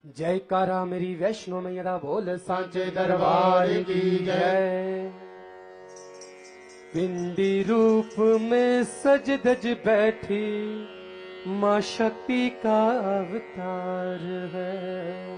जयकारा मेरी वैष्णो मैया दा बोल सांचे दरबार की जय। पिंडी रूप में सज धज बैठी माँ शक्ति का अवतार है।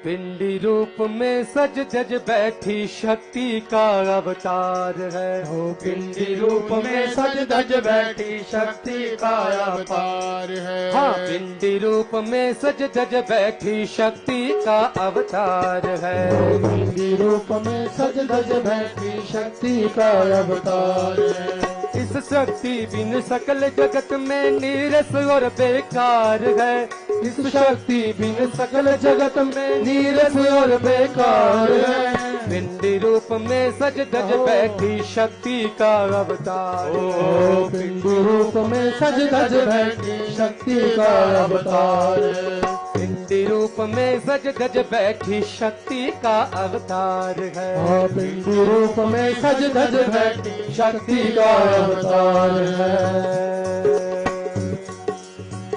पिंडी रूप में सज धज बैठी शक्ति का अवतार है। हो पिंडी रूप में सज धज बैठी शक्ति का अवतार है। हाँ, पिंडी रूप में सज धज बैठी शक्ति का अवतार है। पिंडी रूप में सज धज बैठी शक्ति का अवतार है। इस शक्ति बिन सकल जगत में नीरस और बेकार है। इस शक्ति बिन सकल जगत में नीरस और बेकार है। पिंडी रूप में सज धज बैठी शक्ति का अवतार। ओ पिंडी रूप में सज धज बैठी शक्ति का अवतार है। पिंडी रूप में सज धज बैठी शक्ति का अवतार है। हाँ, पिंडी रूप में सज धज बैठी शक्ति का अवतार है।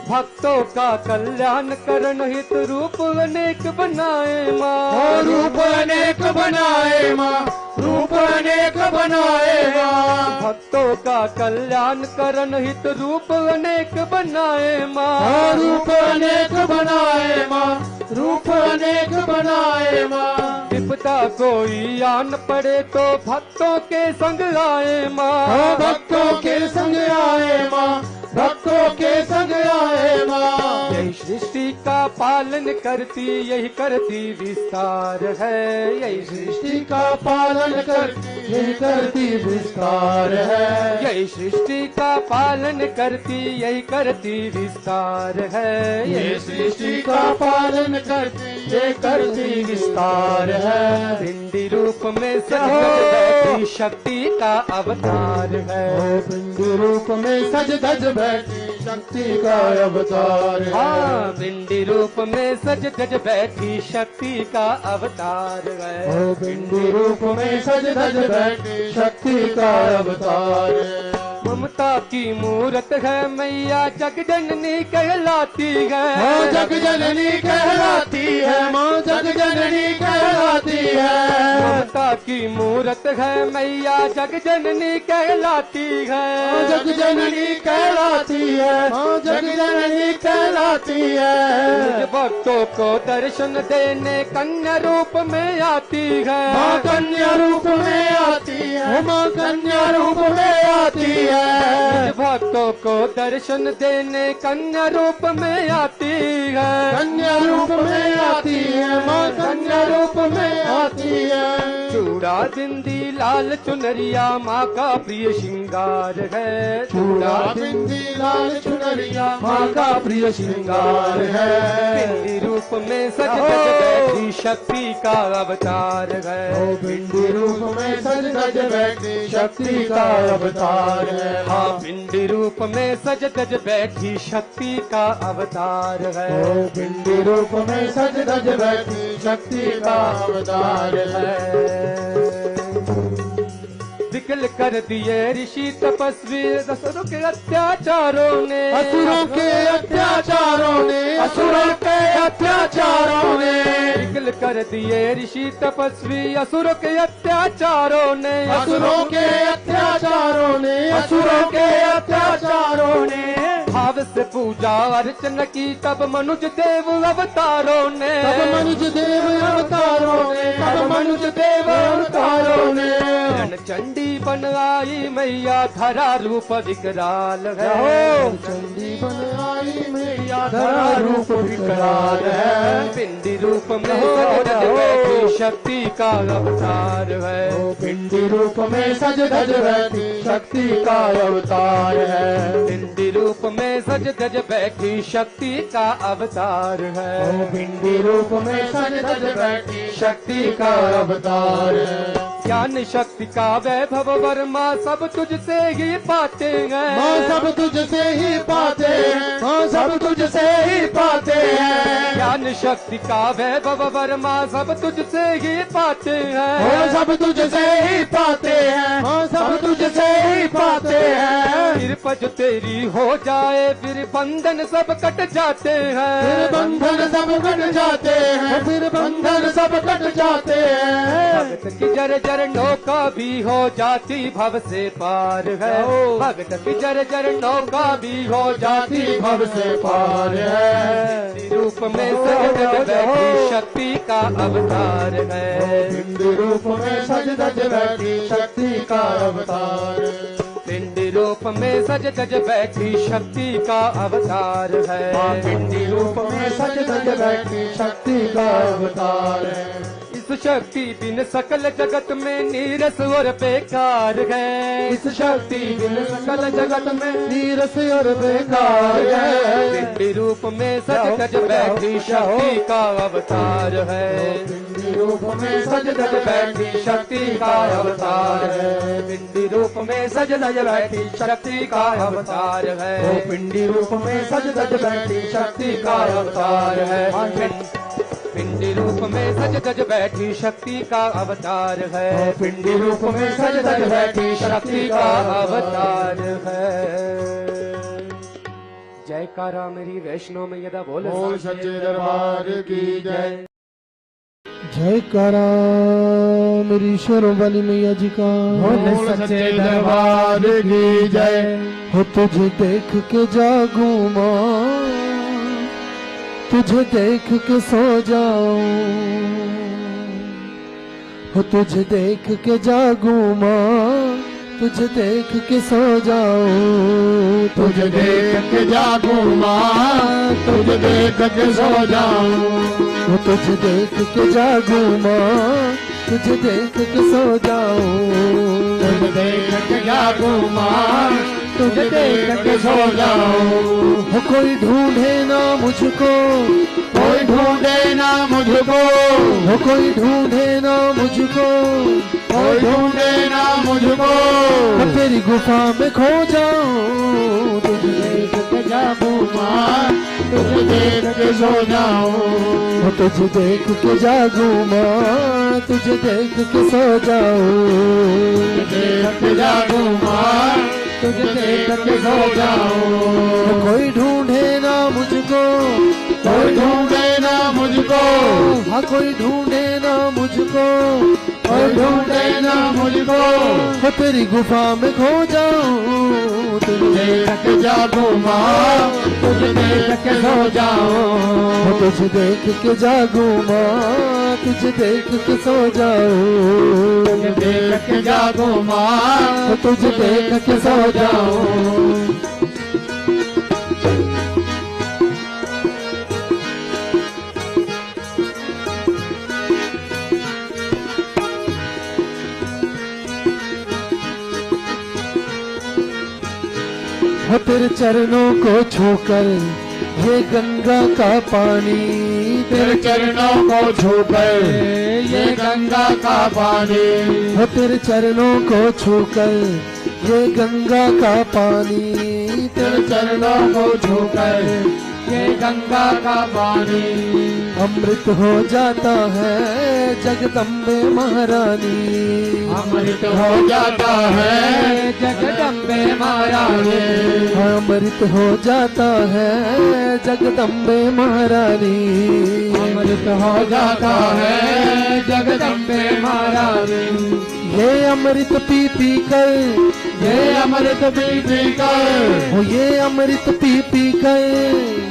भक्तों का कल्याण करन हित रूप अनेक बनाए माँ। रूप अनेक बनाए माँ, रूप अनेक बनाए माँ। भक्तों का कल्याण करन हित रूप अनेक बनाए माँ। रूप अनेक बनाए माँ, रूप अनेक बनाए माँ। विपदा कोई आन पड़े तो भक्तों के संग आए माँ। भक्तों के संग आए माँ, भक्तों के संग आए माँ। यही सृष्टि का पालन करती, यही करती विस्तार है। यही सृष्टि का पालन करती, यही करती विस्तार है। यही सृष्टि का पालन करती, यही करती विस्तार है। ये सृष्टि का पालन करती, ये करती विस्तार है। पिंडी रूप में सज धज बैठी शक्ति का अवतार है। पिंडी रूप में सज धज बैठी शक्ति का अवतार है। हाँ, पिंडी रूप में सज धज बैठी शक्ति का अवतार है। पिंडी रूप में सज धज बैठी शक्ति का अवतार है। ममता की मूरत है मैया जग जननी कहलाती है। जग जननी कहलाती है माँ, जग जननी कहलाती है। ममता की मूरत है मैया जग जननी कहलाती है। जग जननी कहलाती है माँ, जग जननी कहलाती है। निज भक्तों को दर्शन देने कन्या रूप में आती है। माँ कन्या रूप में आती है, माँ कन्या रूप में आती है। निज भक्तों को दर्शन देने कन्या रूप में आती है। कन्या रूप में आती है माँ, कन्या रूप में आती है। चूड़ा बिंदी लाल चुनरिया माँ का प्रिय श्रृंगार है। चूड़ा बिंदी लाल चुनरिया माँ का प्रिय श्रृंगार है। पिंडी रूप में सज धज बैठी शक्ति का अवतार है। पिंडी रूप में सज धज बैठी शक्ति का अवतार है। हाँ, पिंडी रूप में सज धज बैठी शक्ति का अवतार है। पिंडी रूप में सज धज बैठी शक्ति का अवतार है। विकल कर दिए ऋषि तपस्वी असुरों के अत्याचारों ने। असुरों के अत्याचारों ने, असुरों के अत्याचारों ने। विकल कर दिए ऋषि तपस्वी असुरों के अत्याचारों ने। असुरों के अत्याचारों ने, असुरों के अत्याचारों ने। भाव से पूजा अर्चना की तब मनुज देव अवतारों ने। तब मनुज देव अवतारों ने, तब मनुज देव अवतारों ने। चंडी बन आई मैया धरा रूप विकराल है। चंडी बन आई मैया धरा रूप विकराल है। पिंडी रूप में सज धज बैठी शक्ति का अवतार है। पिंडी रूप में सज धज बैठी शक्ति का अवतार है। पिंडी रूप में सज धज बैठी शक्ति का अवतार है। पिंडी रूप में सज धज बैठी शक्ति का अवतार है। ज्ञान शक्ति का वैभव वर्मा सब तुझसे ही पाते हैं। माँ सब तुझसे ही पाते हैं, माँ सब तुझसे ही पाते हैं। ज्ञान शक्ति का वैभव वर्मा सब तुझसे ही पाते हैं। सब तुझसे ही पाते हैं, माँ सब तुझसे ही पाते हैं। फिर पज तेरी हो जाए फिर बंधन सब कट जाते हैं। फिर बंधन सब कट जाते हैं, फिर बंधन सब कट जाते हैं। भगत की जर नौका भी हो जाती भव से पार है, भगत की जर नौका भी हो जाती भव से पार है। रूप में सज धज बैठी शक्ति का अवतार है, पिंड रूप में सज धज बैठी शक्ति का अवतार। पिंडी रूप में सज धज बैठी शक्ति का अवतार है, पिंडी रूप में सज धज बैठी शक्ति का अवतार है। इस शक्ति बिन सकल जगत में नीरस और बेकार है, इस शक्ति बिन सकल जगत में नीरस और बेकार है। पिंडी रूप में सज धज बैठी शक्ति का अवतार है, पिंडी रूप में सज धज बैठी शक्ति का अवतार है। पिंडी रूप में सज धज बैठी शक्ति का अवतार है, पिंडी रूप में सज धज बैठी शक्ति का अवतार है। पिंडी रूप में सज धज बैठी शक्ति का अवतार है, पिंडी रूप में सज धज बैठी शक्ति का अवतार है। जयकारा मेरी वैष्णो में यदा बोल बोल सच्चे दरबार की जय। जयकारा मेरी शेरों वाली मैया जी का, बोल सच्चे दरबार की जय। हो तुझे देख के जागूं माँ, तुझे देख के सो जाऊं, हो तुझे देख के जागूं माँ, तुझे देख के सो जाऊं, तुझे देख के जागूं माँ, तुझे देख के सो जाऊं, हो तुझे देख के जागूं माँ, तुझे देख के सो जाऊं, तुझे देख के जागूं माँ, तुझे देख के सो जाऊं। हो कोई ढूंढे ना मुझको, कोई ढूंढे ना मुझको, हो कोई ढूंढे ना मुझको, कोई ढूंढे ना मुझको, मैं तेरी गुफा में खो जाऊं, तुझे देख के जागूं माँ, तुझे देख के सो जाऊं, हो तुझे देख के जागूं माँ, तुझे देख के सो जाऊं, देख के जागूं माँ, तुझे देख के सो जाऊं। कोई ढूंढे ना मुझको, कोई ढूंढे ना मुझको, हाँ कोई ढूंढे ना मुझको, कोई ढूंढे ना मुझको, मैं तेरी गुफा में खो जाऊं, तुझे देख के जागूं माँ, तुझे देख के सो जाऊं, तुझे देख के जागूं माँ, तुझे देख के सो जाऊं, तुझे देख के जागूं माँ, तुझे देख के सो जाऊं। हो तेरे चरणों को छूकर ये गंगा का पानी, तेरे चरणों को छूकर ये गंगा का पानी, हो तेरे चरणों को छूकर ये गंगा का पानी, तेरे चरणों को छूकर ये गंगा का पानी, अमृत हो जाता है जगदम्बे महारानी, अमृत हो जाता है जगदम्बे महारानी, अमृत हो जाता है जगदम्बे महारानी, अमृत हो जाता है जगदम्बे महारानी। ये अमृत पी पी कर, ये अमृत पी पी कर, हो ये अमृत पी पी कर,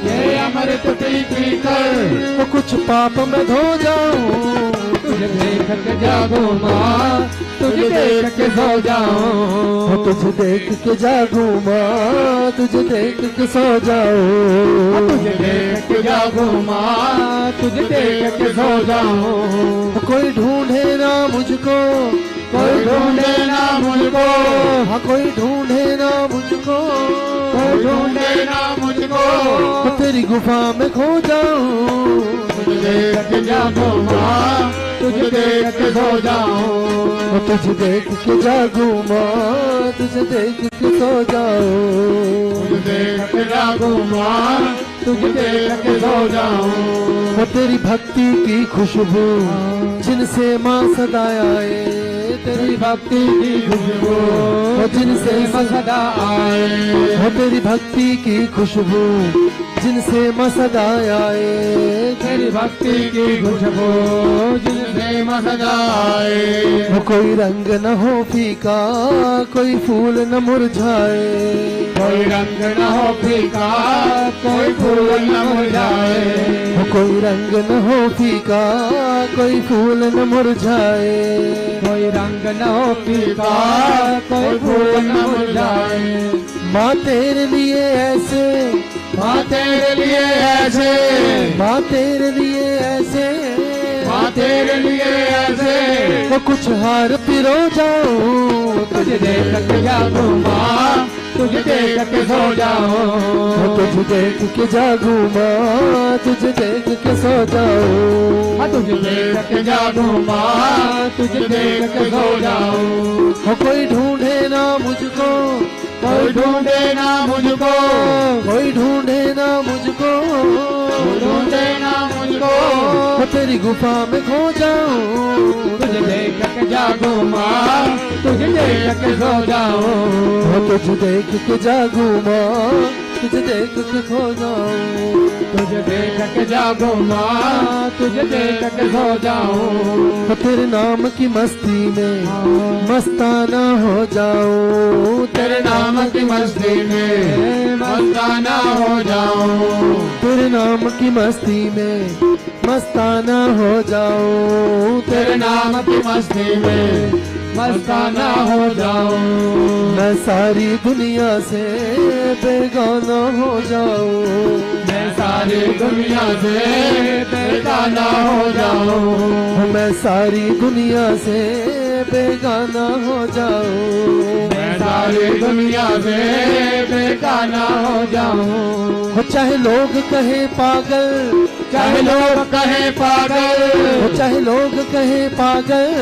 ये अमृत पी पी कर, वो कुछ पाप में धो जाऊं, तुझे देख के जागूं माँ, तुझे देख के सो जाऊं, हो तुझे देख के जागूं माँ, तुझे देख के सो जाऊं, तुझे देख के जागूं माँ, तुझे देख के सो जाऊं। कोई ढूंढे ना मुझको, कोई ढूंढे ना मुझको, हाँ कोई ढूंढे ना मुझको, कोई ढूंढे ना मुझको, तेरी गुफा में खो जाऊं, तुझे देख के जागूं माँ, तुझे देख के सो जाऊं, तुझे देख के जागूं माँ, तुझे देख के सो जाऊं, तुझे देख के जागूं माँ, तुझे देख के सो जाऊं। वो तेरी भक्ति की खुशबू जिनसे माँ सदा आए, तेरी भक्ति की खुशबू वो जिनसे माँ सदा आए, वो तेरी भक्ति की खुशबू जिनसे माँ सदा आए, भक्ति की खुशबू जिनसे मस जाए। कोई रंग न हो फीका, कोई फूल न मुरझाए, कोई रंग न हो फीका, कोई फूल न मुरझाए। कोई रंग न हो फीका, कोई फूल न मुरझाए, कोई रंग न हो फीका, कोई फूल न मुरझाए। माँ तेरे लिए ऐसे, माँ तेरे लिए ऐसे, माँ तेरे लिए ऐसे, माँ तेरे लिए ऐसे। तो कुछ हार पिरो जाऊं, तुझे देख के जागू माँ, तुझे देख के सो जाऊं। तुझे देख के जागू माँ, तुझे देख के सो जाऊं। तुझे देख के जागू माँ, तुझे देख के सो जाऊं। कोई ढूंढे ना मुझको, कोई ढूंढे ना मुझको, कोई ढूंढे ना मुझको, ढूंढे ना मुझको। तेरी गुफा में खो जाऊं। तुझे देख के जागू माँ, तुझे देख के सो जाऊं। तुझे देख के जागू माँ, तुझे देख के खो जाऊं। तुझे देख के जागू माँ, तुझे देख के सो जाऊं। तेरे नाम की मस्ती में मस्ताना हो जाऊं। तेरे नाम की मस्ती में मस्ताना हो जाऊं। तेरे नाम की मस्ती में मस्ताना हो जाऊं। तेरे नाम की मस्ती में मस्ताना हो जाऊं। मैं सारी दुनिया से बेगाना हो जाऊं। मैं सारी दुनिया से बेगाना हो जाऊं। मैं सारी दुनिया से बेगाना हो जाऊं। मैं सारी दुनिया से बेगाना हो जाऊं। चाहे लोग कहे पागल, चाहे लोग कहे पागल, चाहे लोग कहे पागल,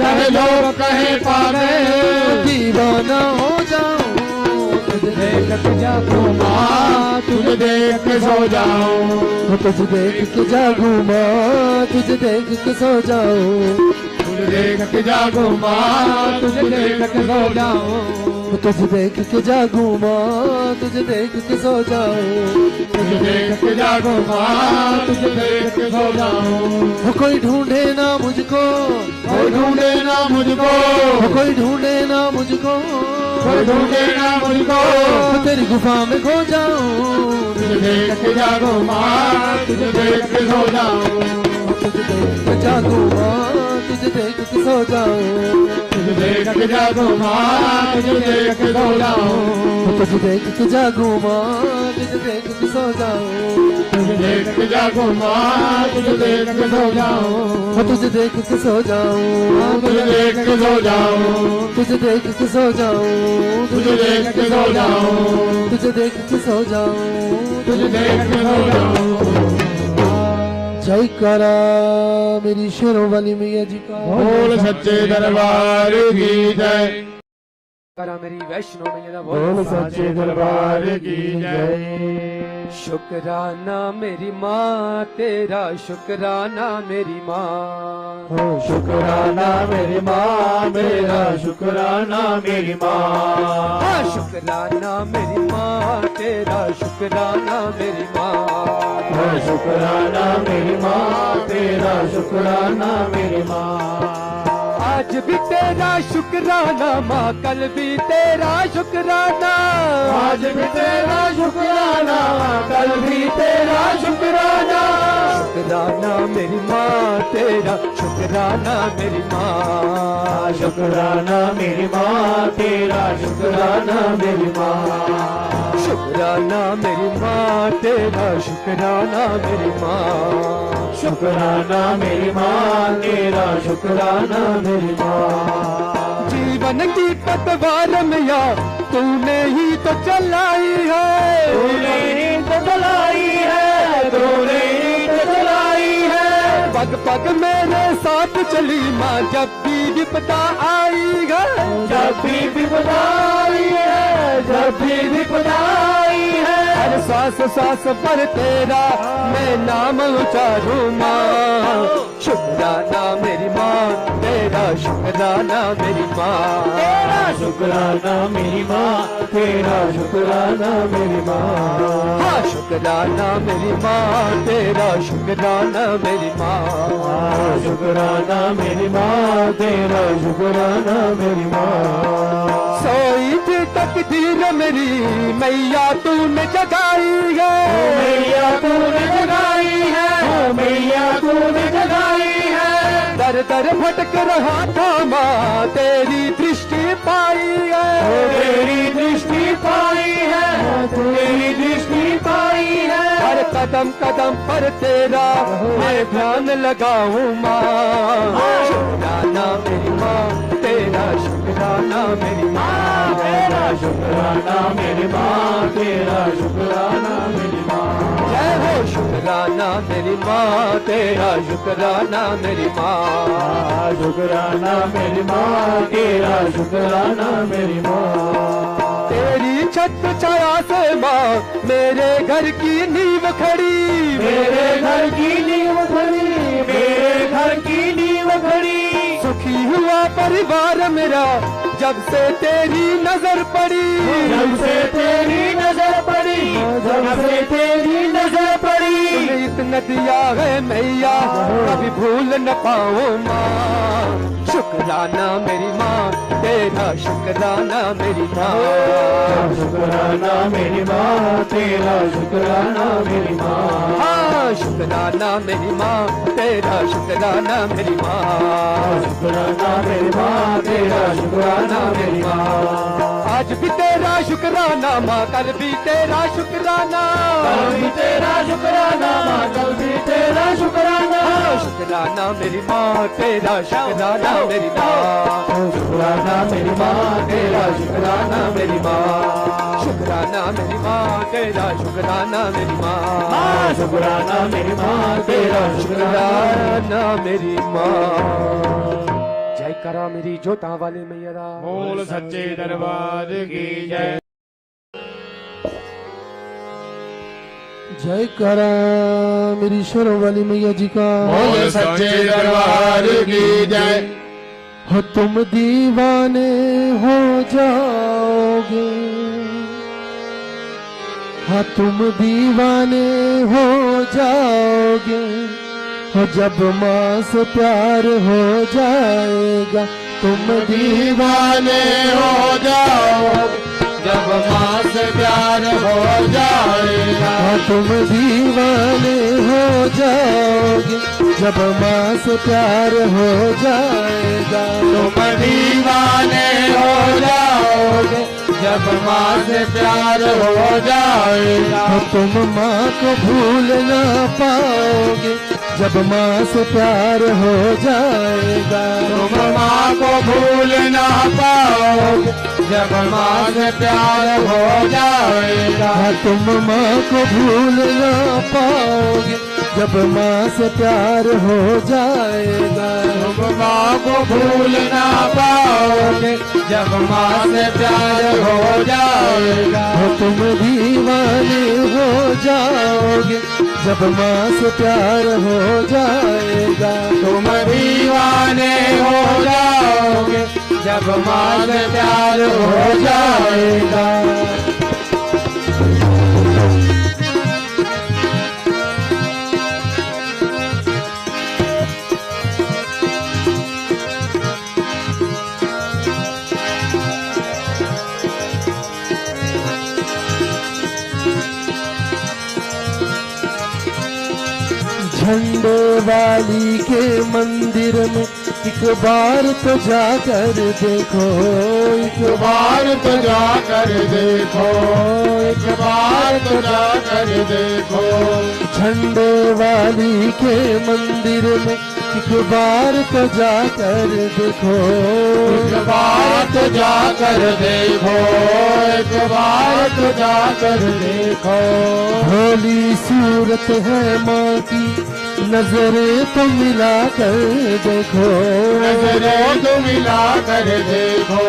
चाहे लोग कहे पागल। दीवाना हो जाऊं। तुझे देख के जागू माँ, तुझे देख के सो जाऊं। तुझे देख के जागू माँ, तुझे देख के सो जाऊं। तुझे देख के जागू माँ, तुझे देख के सो जाऊं। तुझे देख के जागू माँ, तुझे देख के सो जाऊं। तुझे देख के जागू माँ, तुझे देख के सो जाऊं। कोई ढूंढे ना मुझको, कोई ढूंढे ना मुझको, कोई ढूंढे ना मुझको, कोई ढूंढे ना मुझको। तेरी गुफा में खो जाऊं। तुझे देख के जागू माँ, तुझे देख के सो जाऊं। तुझे देख के जागू माँ, तुझे देख के सो जाऊं। तुझे देख के जागू माँ, तुझे देख के सो जाऊं। तुझे देख के जागू माँ, तुझे देख के सो जाऊं। तुझे देख के जागू माँ, तुझे देख के सो जाऊं। तुझे देख के सो जाऊं। तुझे देख के सो जाऊं। तुझे देख के सो जाऊं। तुझे देख के सो जाऊं। तुझे देख के सो जाऊं। तुझे देख के सो जाऊं। जय करा मेरी शेरों वाली मैया जी का। बोल सच्चे दरबार की जय। करा मेरी वैष्णो मैया दा बोल सच्चे दरबार की जय। शुक्राना मेरी माँ तेरा, शुक्राना मेरी माँ। हो शुक्राना मेरी माँ, मेरा शुक्राना मेरी माँ। हाँ, शुक्राना मेरी माँ तेरा, शुक्राना मेरी माँ। हो शुक्राना मेरी माँ, तेरा शुक्राना मेरी माँ। आज भी तेरा शुक्राना माँ, कल भी तेरा शुक्राना। आज भी तेरा शुक्राना, कल भी तेरा शुक्राना। शुक्राना मेरी माँ तेरा, शुक्राना मेरी माँ। शुक्राना मेरी माँ, तेरा शुक्राना मेरी माँ। शुक्राना मेरी माँ तेरा, शुक्राना मेरी माँ। शुक्राना मेरी माँ, तेरा शुक्राना मेरी माँ। जीवन की पतवार मैया तूने ही तो चलाई है। तूने ही तो चलाई है, तूने ही तो चलाई है। पग पग मेरे साथ चली माँ, जब भी विपदा आई है। जब भी विपदा आई है, जब भी विपदा आई है। हर सांस सांस पर तेरा मैं नाम उचारूं माँ। शुक्राना मेरी माँ तेरा शुक्राना मेरी माँ तेरा शुक्राना मेरी माँ तेरा शुक्राना मेरी माँ हाँ शुक्राना मेरी माँ तेरा शुक्राना मेरी माँ शुक्राना मेरी माँ तेरा शुक्राना मेरी माँ सोई थी तकदीर मेरी मैया तूने जगाई है मैया तूने जगाई है मैया तूने जगाई है दर दर भटक रहा था माँ तेरी दृष्टि पाई है तेरी दृष्टि पाई है तेरी दृष्टि पाई है हर कदम कदम पर तेरा मैं ध्यान लगाऊं माँ शुक्राना मेरी माँ तेरा शुक्राना मेरी माँ तेरा शुक्राना मेरी माँ तेरा शुक्राना मेरी माँ जय हो शुक्राना मेरी माँ तेरा शुक्राना मेरी माँ शुक्राना मेरी माँ तेरा शुक्राना मेरी माँ तेरी छत छाया से माँ मेरे घर की नींव खड़ी मेरे घर की नींव खड़ी मेरे घर की नींव खड़ी सुखी हुआ परिवार मेरा जब से तेरी नजर पड़ी जब से तेरी नजर पड़ी जब से तेरी नजर पड़ी तूने इतना दिया है मैया कभी भूल न पाऊं माँ शुक्राना मेरी माँ तेरा शुक्राना मेरी माँ शुक्राना मेरी माँ तेरा शुक्राना मेरी माँ हाँ शुक्राना मेरी माँ तेरा शुक्राना मेरी माँ शुक्राना मेरी माँ तेरा शुक्राना मेरी माँ आज भी तेरा शुक्राना माँ कल भी तेरा शुक्राना कल भी तेरा शुक्राना माँ कल भी तेरा शुक्राना शुक्राना मेरी माँ तेरा शुक्राना मेरी माँ शुक्राना मेरी माँ तेरा शुक्राना मेरी माँ शुक्राना मेरी माँ तेरा शुक्राना मेरी माँ शुक्राना मेरी माँ तेरा शुक्राना मेरी माँ जय करा मेरी जोता वाली मैया दा बोल सच्चे दरबार की जय जय करा मेरी शरण वाली मैया जी का बोल सच्चे दरबार की जय हो तुम दीवाने हो जाओगे हाँ तुम दीवाने हो जाओगे हो जब माँ से प्यार हो जाएगा तुम दीवाने हो जाओगे जब माँ से प्यार हो जाएगा हाँ तुम दीवाने हो जाओगे जब माँ से प्यार हो जाएगा तुम दीवाने हो जाओगे जब माँ से प्यार हो जाएगा हाँ तुम माँ को भूल ना पाओगे जब माँ से प्यार हो जाएगा तुम माँ को भूल ना पाओगे जब माँ से प्यार हो जाएगा हाँ तुम माँ को भूल ना पाओगे जब माँ से प्यार हो जाएगा तुम माँ को भूल ना पाओगे जब माँ से प्यार हो जाएगा हो तुम दीवाने हो जाओगे जब माँ से प्यार हो जाएगा तुम दीवाने हो जाओगे जब माँ से प्यार हो जाएगा झंडे वाली के मंदिर में एक बार तो जाकर देखो एक बार तो जाकर देखो एक बार तो जाकर देखो झंडे वाली के मंदिर में एक बार तो जाकर देखो एक बार तो जाकर देखो एक बार तो जाकर देखो भोली सूरत है माँ की नजरें तो मिला कर देखो नजरों को मिला कर देखो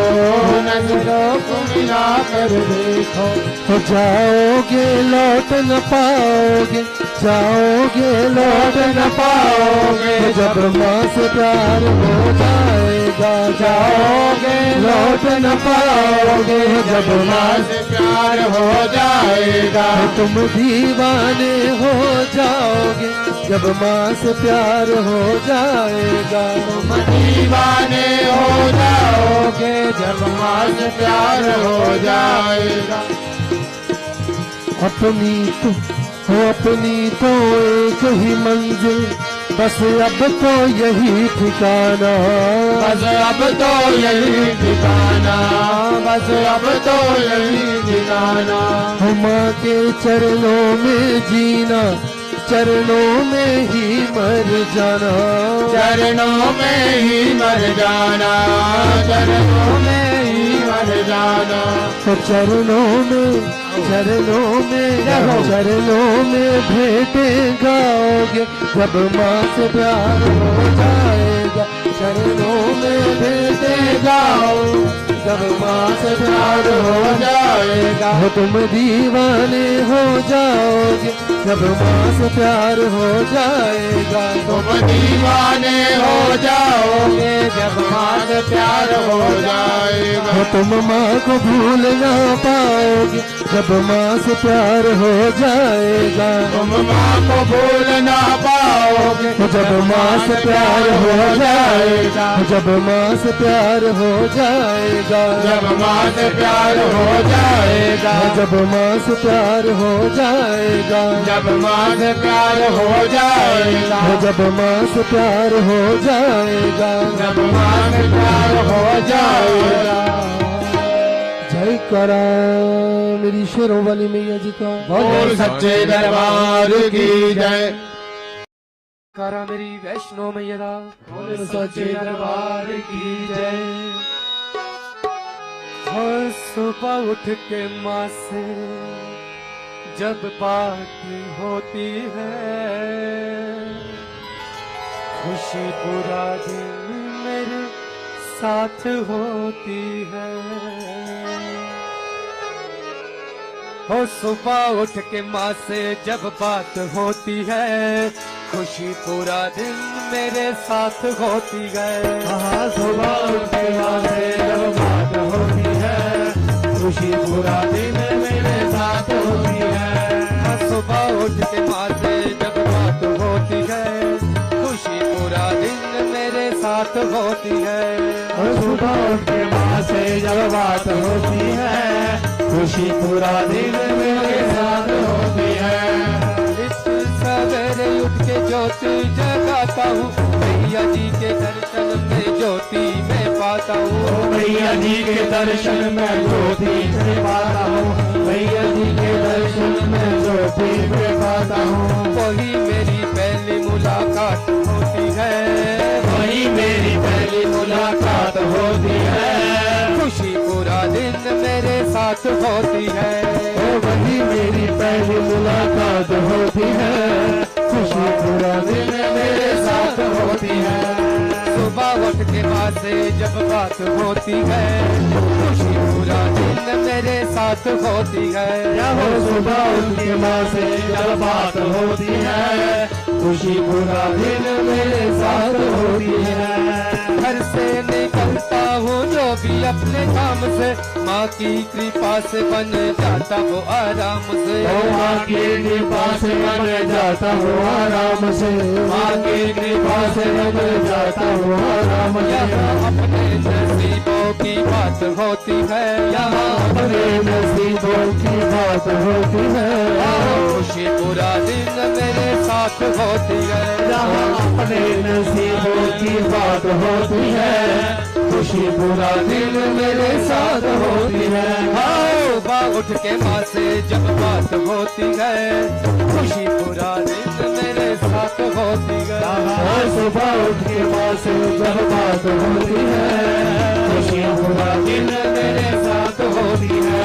नजरों को मिला कर देखो हो जाओगे लौट न पाओगे जाओगे लौट न पाओगे जब माँ से प्यार हो जाएगा। जाओगे लौट न पाओगे जब माँ से प्यार हो जाएगा। तुम दीवाने हो जाओगे जब माँ से प्यार हो जाएगा। तुम दीवाने हो जाओगे जब माँ से प्यार हो जाएगा। अपनी तो एक ही मंजिल बस अब तो यही ठिकाना। बस अब तो यही ठिकाना। बस अब तो यही ठिकाना। माँ के चरणों में जीना चरणों में ही मर जाना। चरणों में ही मर जाना। चरणों में ही मर जाना। तो चरणों में भेंटें गाओगे जब माँ से प्यार हो जाएगा। चरणों में भेंटें गाओ जब माँ से प्यार हो जाएगा। हो तुम दीवाने हो जाओगे जब माँ से प्यार हो जाएगा। तुम दीवाने हो जाओगे जब माँ से प्यार हो जाएगा। हो तुम माँ को भूल ना पाओगे जब माँ से प्यार हो जाएगा। तुम माँ को भूल ना पाओगे जब माँ से प्यार हो जाएगा। जब माँ से प्यार हो जाएगा। जब माँ से प्यार हो जाएगा। जब माँ से प्यार हो जाएगा। जब माँ से प्यार हो जाएगा। जब माँ से प्यार हो जाएगा। जब माँ से प्यार हो जाएगा। जय करा मेरी शेरों वाली मैया जी का। बोल सच्चे दरबार की जय। करा मेरी वैष्णो मैया दा। बोल सच्चे दरबार की जय। हर सुबह उठ के माँ से जब बात होती है, खुशी पूरा दिन मेरे साथ होती है। हो सुबह उठ के माँ से जब बात होती है, खुशी पूरा दिन मेरे साथ होती है। हाँ, सुबह उठ के माँ से जब बात होती है, खुशी पूरा दिन मेरे साथ होती है। हाँ, सुबह उठ के माँ से जब बात होती है, खुशी पूरा दिन मेरे साथ होती है। और सुबह उठ के माँ से जब बात होती है, खुशी पूरा दिन मेरे साथ होती है। इस सवेरे उठ के ज्योति जगाता हूँ, मैया जी के दर्शन में ज्योति में पाता हूँ। मैया जी के दर्शन में ज्योति में पाता हूँ। मैया जी के दर्शन में ज्योति में पाता हूँ। वही मेरी पहली मुलाकात होती है, वही मेरी पहली मुलाकात होती है। खुशी पूरा दिन मेरे साथ होती है। वही मेरी पहली मुलाकात होती है। खुशी पूरा दिन मेरे साथ होती है। सुबह उठ के माँ से जब बात होती है, खुशी पूरा दिन मेरे साथ होती है। हो सुबह उठ के माँ से जब बात होती है, खुशी पूरा दिन मेरे साथ होती है। घर से निकलता हूँ जो भी अपने काम से, माँ की कृपा से बन जाता वो आराम से। माँ की कृपा से बन जाता हूँ आराम से। माँ की कृपा से बन जाता हूँ आराम से। यहाँ अपने नसीबों की बात होती है, यहाँ अपने नसीबों की बात होती है। खुशी पूरा दिन मेरे साथ होती है। यहाँ अपने नसीबों की बात होती है। खुशी पूरा दिन मेरे साथ होती है। सुबह उठ के माँ से जब बात होती है, खुशी पूरा दिन मेरे साथ होती है। सुबह उठ के माँ से जब बात होती है, खुशी पूरा दिन मेरे साथ होती है।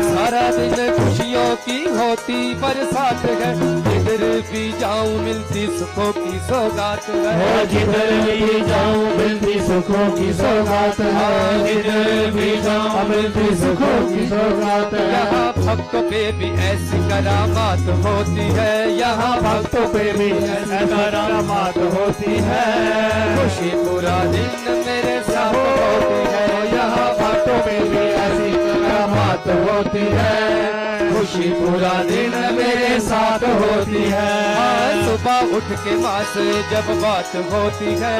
सारा दिन खुशियों की होती बरसात है, जिधर भी जाऊं मिलती सुखों की सौगात है। जिधर भी जाऊं मिलती सुखों की सौगात है। जिधर भी जाऊं मिलती सुखों की सौगात है। यहाँ भक्तों पे भी ऐसी करामात होती है, यहाँ भक्तों पे भी ऐसी करामात होती है। खुशी पूरा दिन मेरे साथ होती है, यहाँ भक्तों पे भी ऐसी करामात होती है। खुशी पूरा दिन मेरे साथ होती है। सुबह उठ के माँ से जब बात होती है,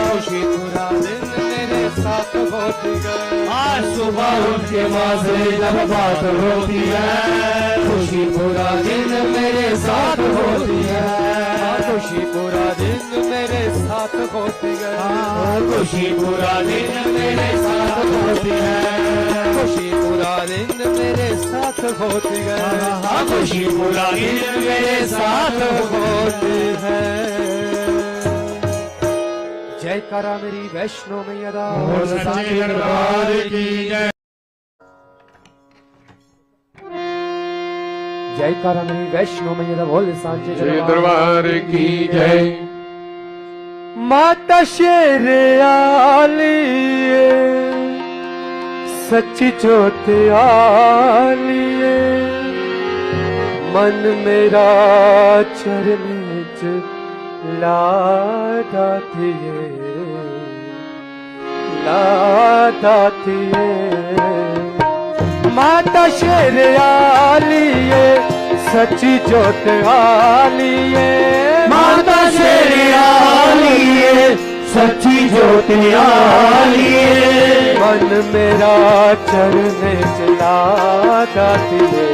खुशी पूरा दिन मेरे साथ होती है। आज सुबह उठ के माँ से जब बात होती है, खुशी पूरा दिन मेरे साथ होती है। खुशी पूरा दिन मेरे साथ होती है, खुशी पूरा दिन मेरे साथ होती है। खुशी पूरा दिन मेरे साथ होती है, खुशी पूरा दिन मेरे साथ होती है। जयकारा मेरी वैष्णो मैया दा, सच्चे दरबार की जय। जयकारा मेरी वैष्णो मैया दा, बोल सांचे दरबार की जय। माता शेर आलिए, सच्ची जोत आलिए, मन मेरा चरण च लादा थिए, लादा थिए। माता शेर आलिए, सच्ची जोत आलिए, माता शेर आलिए, सच्ची ज्योत आलिए, मन मेरा चरने चला दातिए,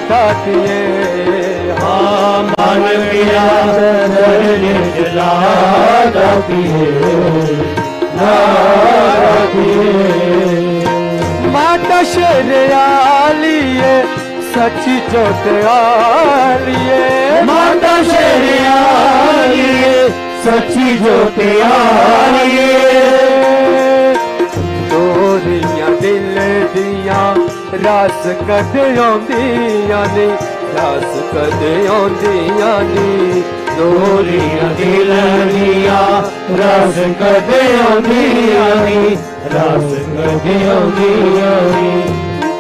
दातिए। हाँ मन मेरा चरने चला दातिए, माता शेर आलिए, सच्ची जोत आलिए, माता शेर आलिए, सच्ची ज्योत आलिए। डोरियां दिल दियां रास कदे आंदियां नी, रास कदे आंदियां नी। डोरियां दिल दियां रास कदे आंदियां नी, रास कदे आंदियां नी।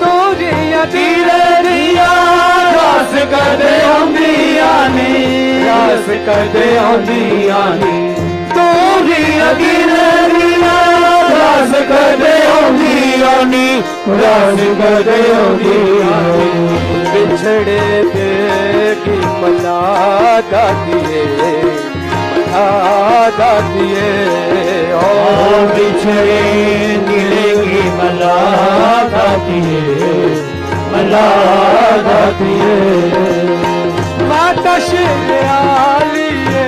डोरियां दिल दियां रास कदे आंदियां नी, रास कदे आंदियां नी। डोरियां दिल दियां रास कदे आंदियां नी, रास कदे आंदियां नी। बिछड़े की मना दातिए, मना दातिए। और बिछड़े दिले की मला दातिए, मला दातिए। माता शेर आलिए,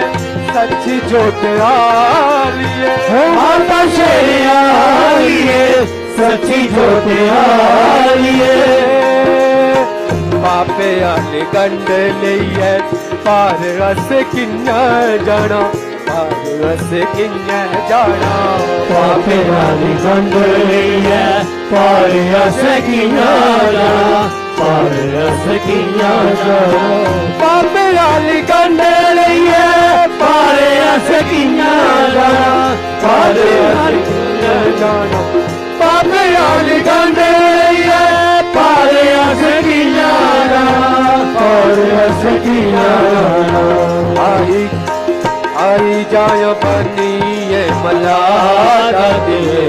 सच्ची जोत आलिए, माता शेर आलिए, सच्ची ज्योत आलिए। पापे आले गंड लइए, पार अस किन्ना जाना, पार अस किन्ना जाना। पापे वाली गंड लइए, पार अस किन्ना जाना, पार अस किन्ना जाना। पापे आली गंड लइए, पार अस किन्ना जाना, पार अस किन्ना जाना। पापे वाली गंड लइए, पार अस किन्ना जाना, पार अस किन्ना जाना। आई आई जाय बनिए मलारा दिए,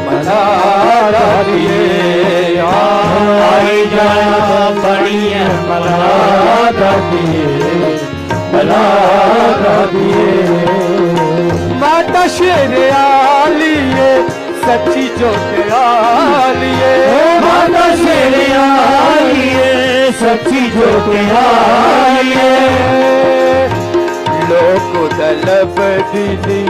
मलारा दिए। आई जाया बनिए मलारा दिए, मलारा दिए। माता शेर आलिए, सच्ची जोत आलिए, माता शेर आलिए, सच्ची ज्योत आलिए। लोक दलब दीदी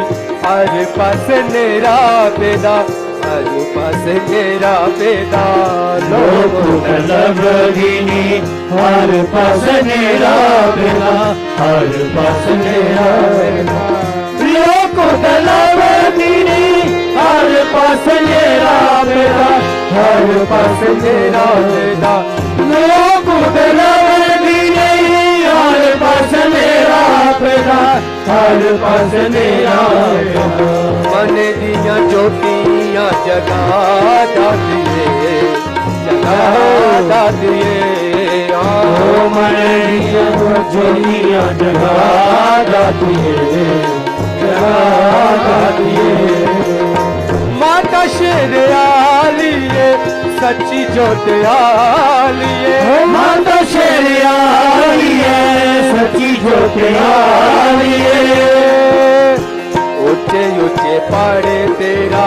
हर पास नेरा बेदा, हर पास नेरा बेदा। लोक तलब दीनी हर पास नेरा बेदा, हर पास नेरा बेदा। लोक तलब दीनी हर पास नेरा बेदा, हर पास नेरा बेदा। लोक तलब दीनी हर पास नेरा बेदा, हर पास नेरा बेदा। मन दिया ज्योतियां जगा दातिए, जगा दिए ओ मैया ज्योतियां जगा दिए जगा दिए। माता शेर आलिए सच्ची जोत आलिए माता शेर आलिए सच्ची जोत आलिए। ऊंचे ऊंचे पहाड़े तेरा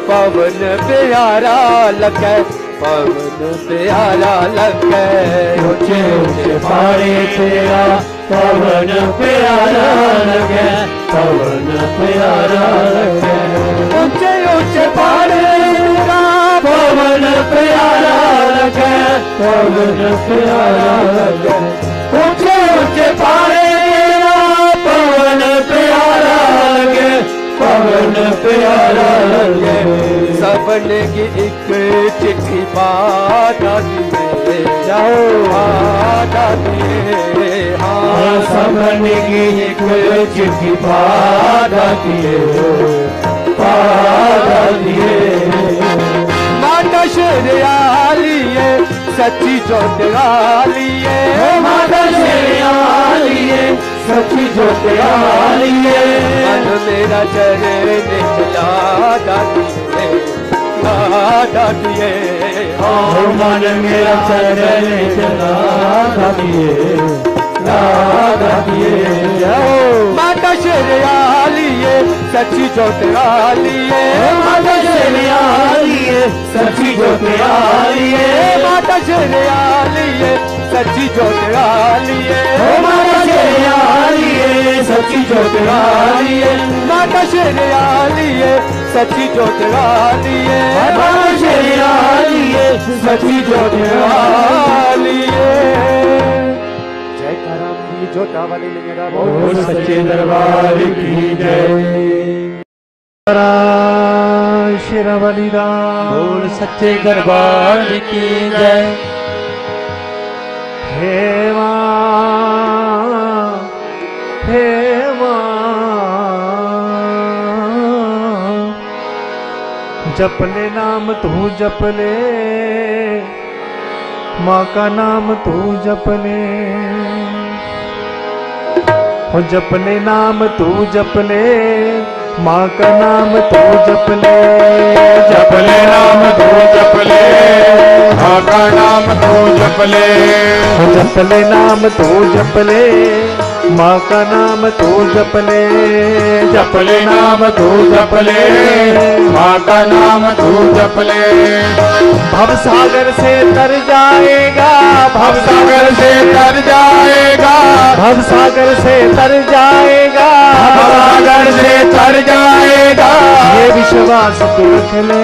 पवन प्यारा लगे पवन प्यारा लगे। ऊंचे ऊंचे पहाड़े तेरा पवन प्यारा लगे पवन प्यारा लगे। ऊंचे ऊंचे पहाड़े तेरा पवन प्यारा लगे पवन प्यारा लगे। ऊंचे ऊंचे पहाड़े तेरा पवन प्यारा लगे पवन प्यारा लगे। सबने की एक चिट्ठी पादा दिए जाओ पादा दिए हाँ सबने की एक चिट्ठी पादा दिए पादा दिए। माता शेर आलिए सच्ची जोत आलिए माता शेर आलिए सच्ची जोत आलिए। मन मेरा चरण निकला दादिए दादिए ओ मन मेरा चरण चला दादिए दादिए। माता शेर आलिए सच्ची जोत आलिए माता शेर आलिए सच्ची जोत आलिए। माता शेर आलिए सच्ची जोत आलिए माता शेर आलिए सच्ची जोत आलिए। माता शेर आलिए सच्ची जोत आलिए माता शेर आलिए सच्ची जोत आलिए। जय कराम जोता वाली मेरा बोल सच्चे दरबार की जय। शेरावाली दा बोल सच्चे दरबार की जय। हे मां हे मां जप ले नाम तू जप ले माँ का नाम तू जप ले। हो जप ले नाम तू जप ले माँ का नाम तू जप ले। जप ले नाम तू जप ले माँ का नाम तू जप ले। हो जप ले नाम तू जप ले माँ का नाम तू जप ले। जप ले नाम तू जप ले माँ का नाम तू जप ले। भव सागर से तर जाएगा भव सागर से तर जाएगा भव सागर से तर जाएगा भव सागर से तर जाएगा। ये विश्वास तू रख ले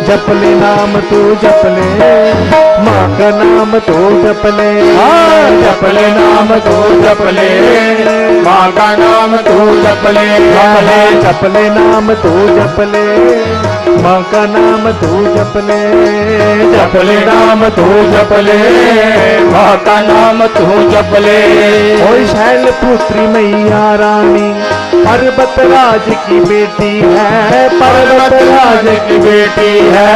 जप ले नाम तू जप ले माँ का नाम तू जप ले। जप ले नाम तू जप ले माँ का नाम तू जप ले। जप ले नाम तू जप ले माँ का नाम तू जप ले। जप ले नाम तू जप ले माँ का नाम तू जप ले। ओ शैल पुत्री मैया रानी पर्वत राज की बेटी है पर्वत राज की बेटी है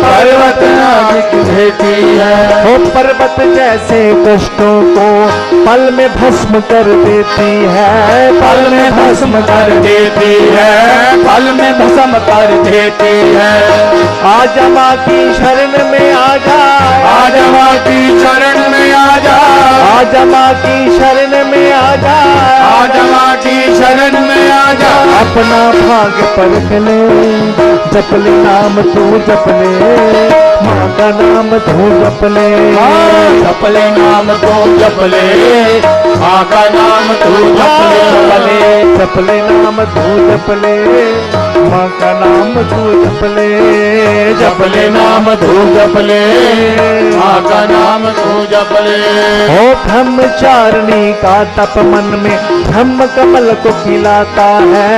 पर्वत राज की बेटी है। ओ पर्वत जैसे कष्टों को पल में भस्म कर देती है पल में भस्म कर देती है पल में भस्म कर देती है। आज माँ की शरण में आ जा आज माँ की शरण में आ जा आज माँ की शरण में आ जा आज माँ की शरण में आ जा। अपना भाग परख ले जप ले नाम तू जप ले माँ का नाम तू जप ले। जप ले नाम तू जप ले माँ का नाम तू जप ले। जप ले नाम तू जप ले माँ का नाम तू जप ले। जप ले नाम तू जप ले माँ का नाम तू जप ले। ओ ब्रह्मचारिणी का तप मन में ब्रह्म कमल को खिलाता है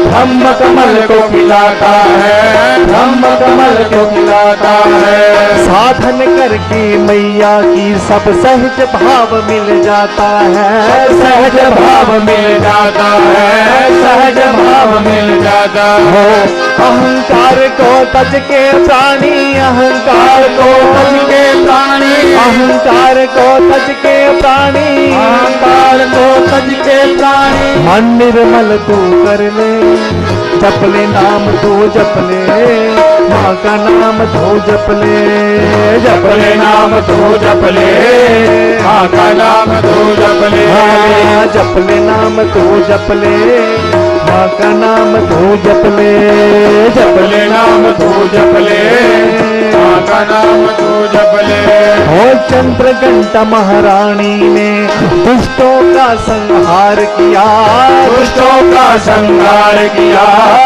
ब्रह्म कमल को खिलाता है ब्रह्म कमल को खिलाता है। साधन करके मैया की सब सहज भाव मिल जाता है सहज भाव मिल जाता है सहज भाव मिल जाता है। अहंकार को तज के प्राणी, अहंकार को तज के प्राणी, अहंकार को तज के प्राणी, अहंकार को तज के प्राणी। मन निर्मल तू कर ले, जप ले नाम तू जप ले, माँ का नाम तू जप ले, जप ले नाम तू जप ले, माँ का नाम तू जप ले, जप ले नाम तू जप ले, माँ का नाम तू जप ले, जप ले नाम तू जप ले, माँ का नाम तू जप ले। हो चंद्र घंटा महारानी ने दुष्टों का संहार किया, दुष्टों का संहार किया,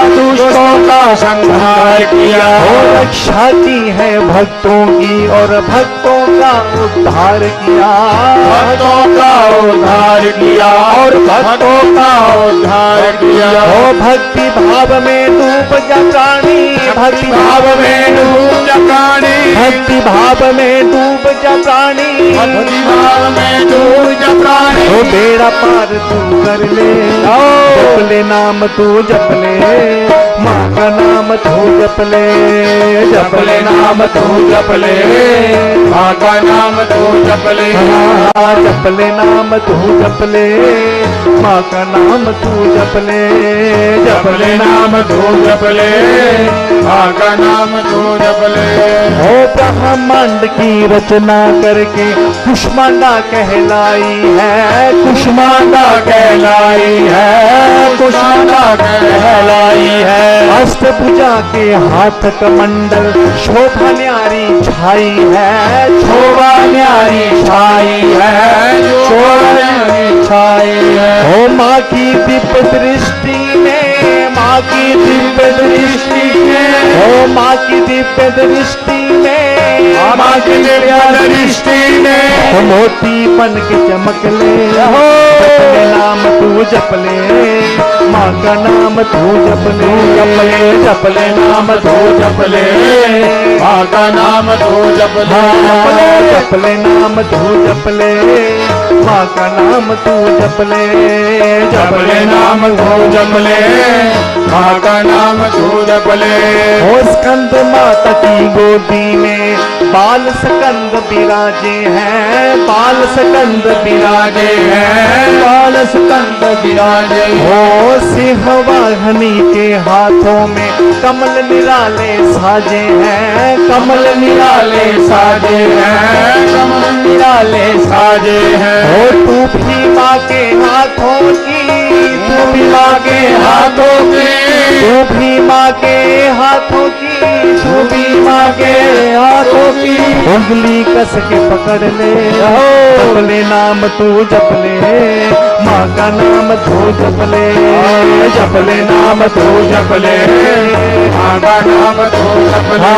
दुष्टों का संहार किया। हो रक्षा की है भक्तों की और भक्तों का उद्धार किया, भक्तों का उद्धार किया और भक्तों का उद्धार किया। हो भक्ति भाव में डूब जा प्राणी, भक्ति भाव में डूब जा प्राणी, भक्ति भाव में डूब जा प्राणी, भक्ति भाव में डूब जा प्राणी। हो बेड़ा पार तू कर ले, जप ले नाम तू जप ले, माँ का नाम तू जप ले, जप ले नाम तू जप ले, माँ का नाम तू जप ले, जप ले नाम तू जप ले, माँ का नाम तू जप ले, जप ले नाम तू जप ले, माँ का नाम तू जप ले। हो ब्रह्मांड की रचना करके कुष्मांडा कहलाई है, कुष्मांडा कहलाई है, कुष्मांडा कहलाई है। अष्टभुजा के हाथ कमंडल शोभा न्यारी छाई है, शोभा न्यारी छाई है, शोभा न्यारी छाई है। हो माँ की दिव्य दृष्टि में, माँ की दिव्य दृष्टि में, हो माँ की दिव्य दृष्टि में, माँ की दिव्य दृष्टि में। हो मोती बन के चमक ले, हो जप ले नाम तू जप ले, माँ का नाम तू जप ले, जप ले, जप ले नाम तू जप ले, माँ का नाम तू जप ले, जप ले नाम तू जप ले, माँ का नाम तू जप ले, जप ले नाम तू जप ले, माँ का नाम तू जप ले। हो स्कंद माता की गोदी में बाल स्कंद विराजे हैं, बाल स्कंद विराजे हैं, बाल स्कंद विराजे। हो सिंह वाहनी के हाथों में कमल निराले साजे हैं, कमल निराले साजे हैं, कमल निराले साजे हैं। हो तू भी माँ के हाथों की, तू भी माँ के हाथों की, तू भी माँ के हाथों की, तू भी माँ के हाथों की। उंगली कस के पकड़ ले, जप ले नाम तू जप ले, माँ का नाम तू जप ले, जप ले नाम तू जप ले, माँ का नाम तू जप ले,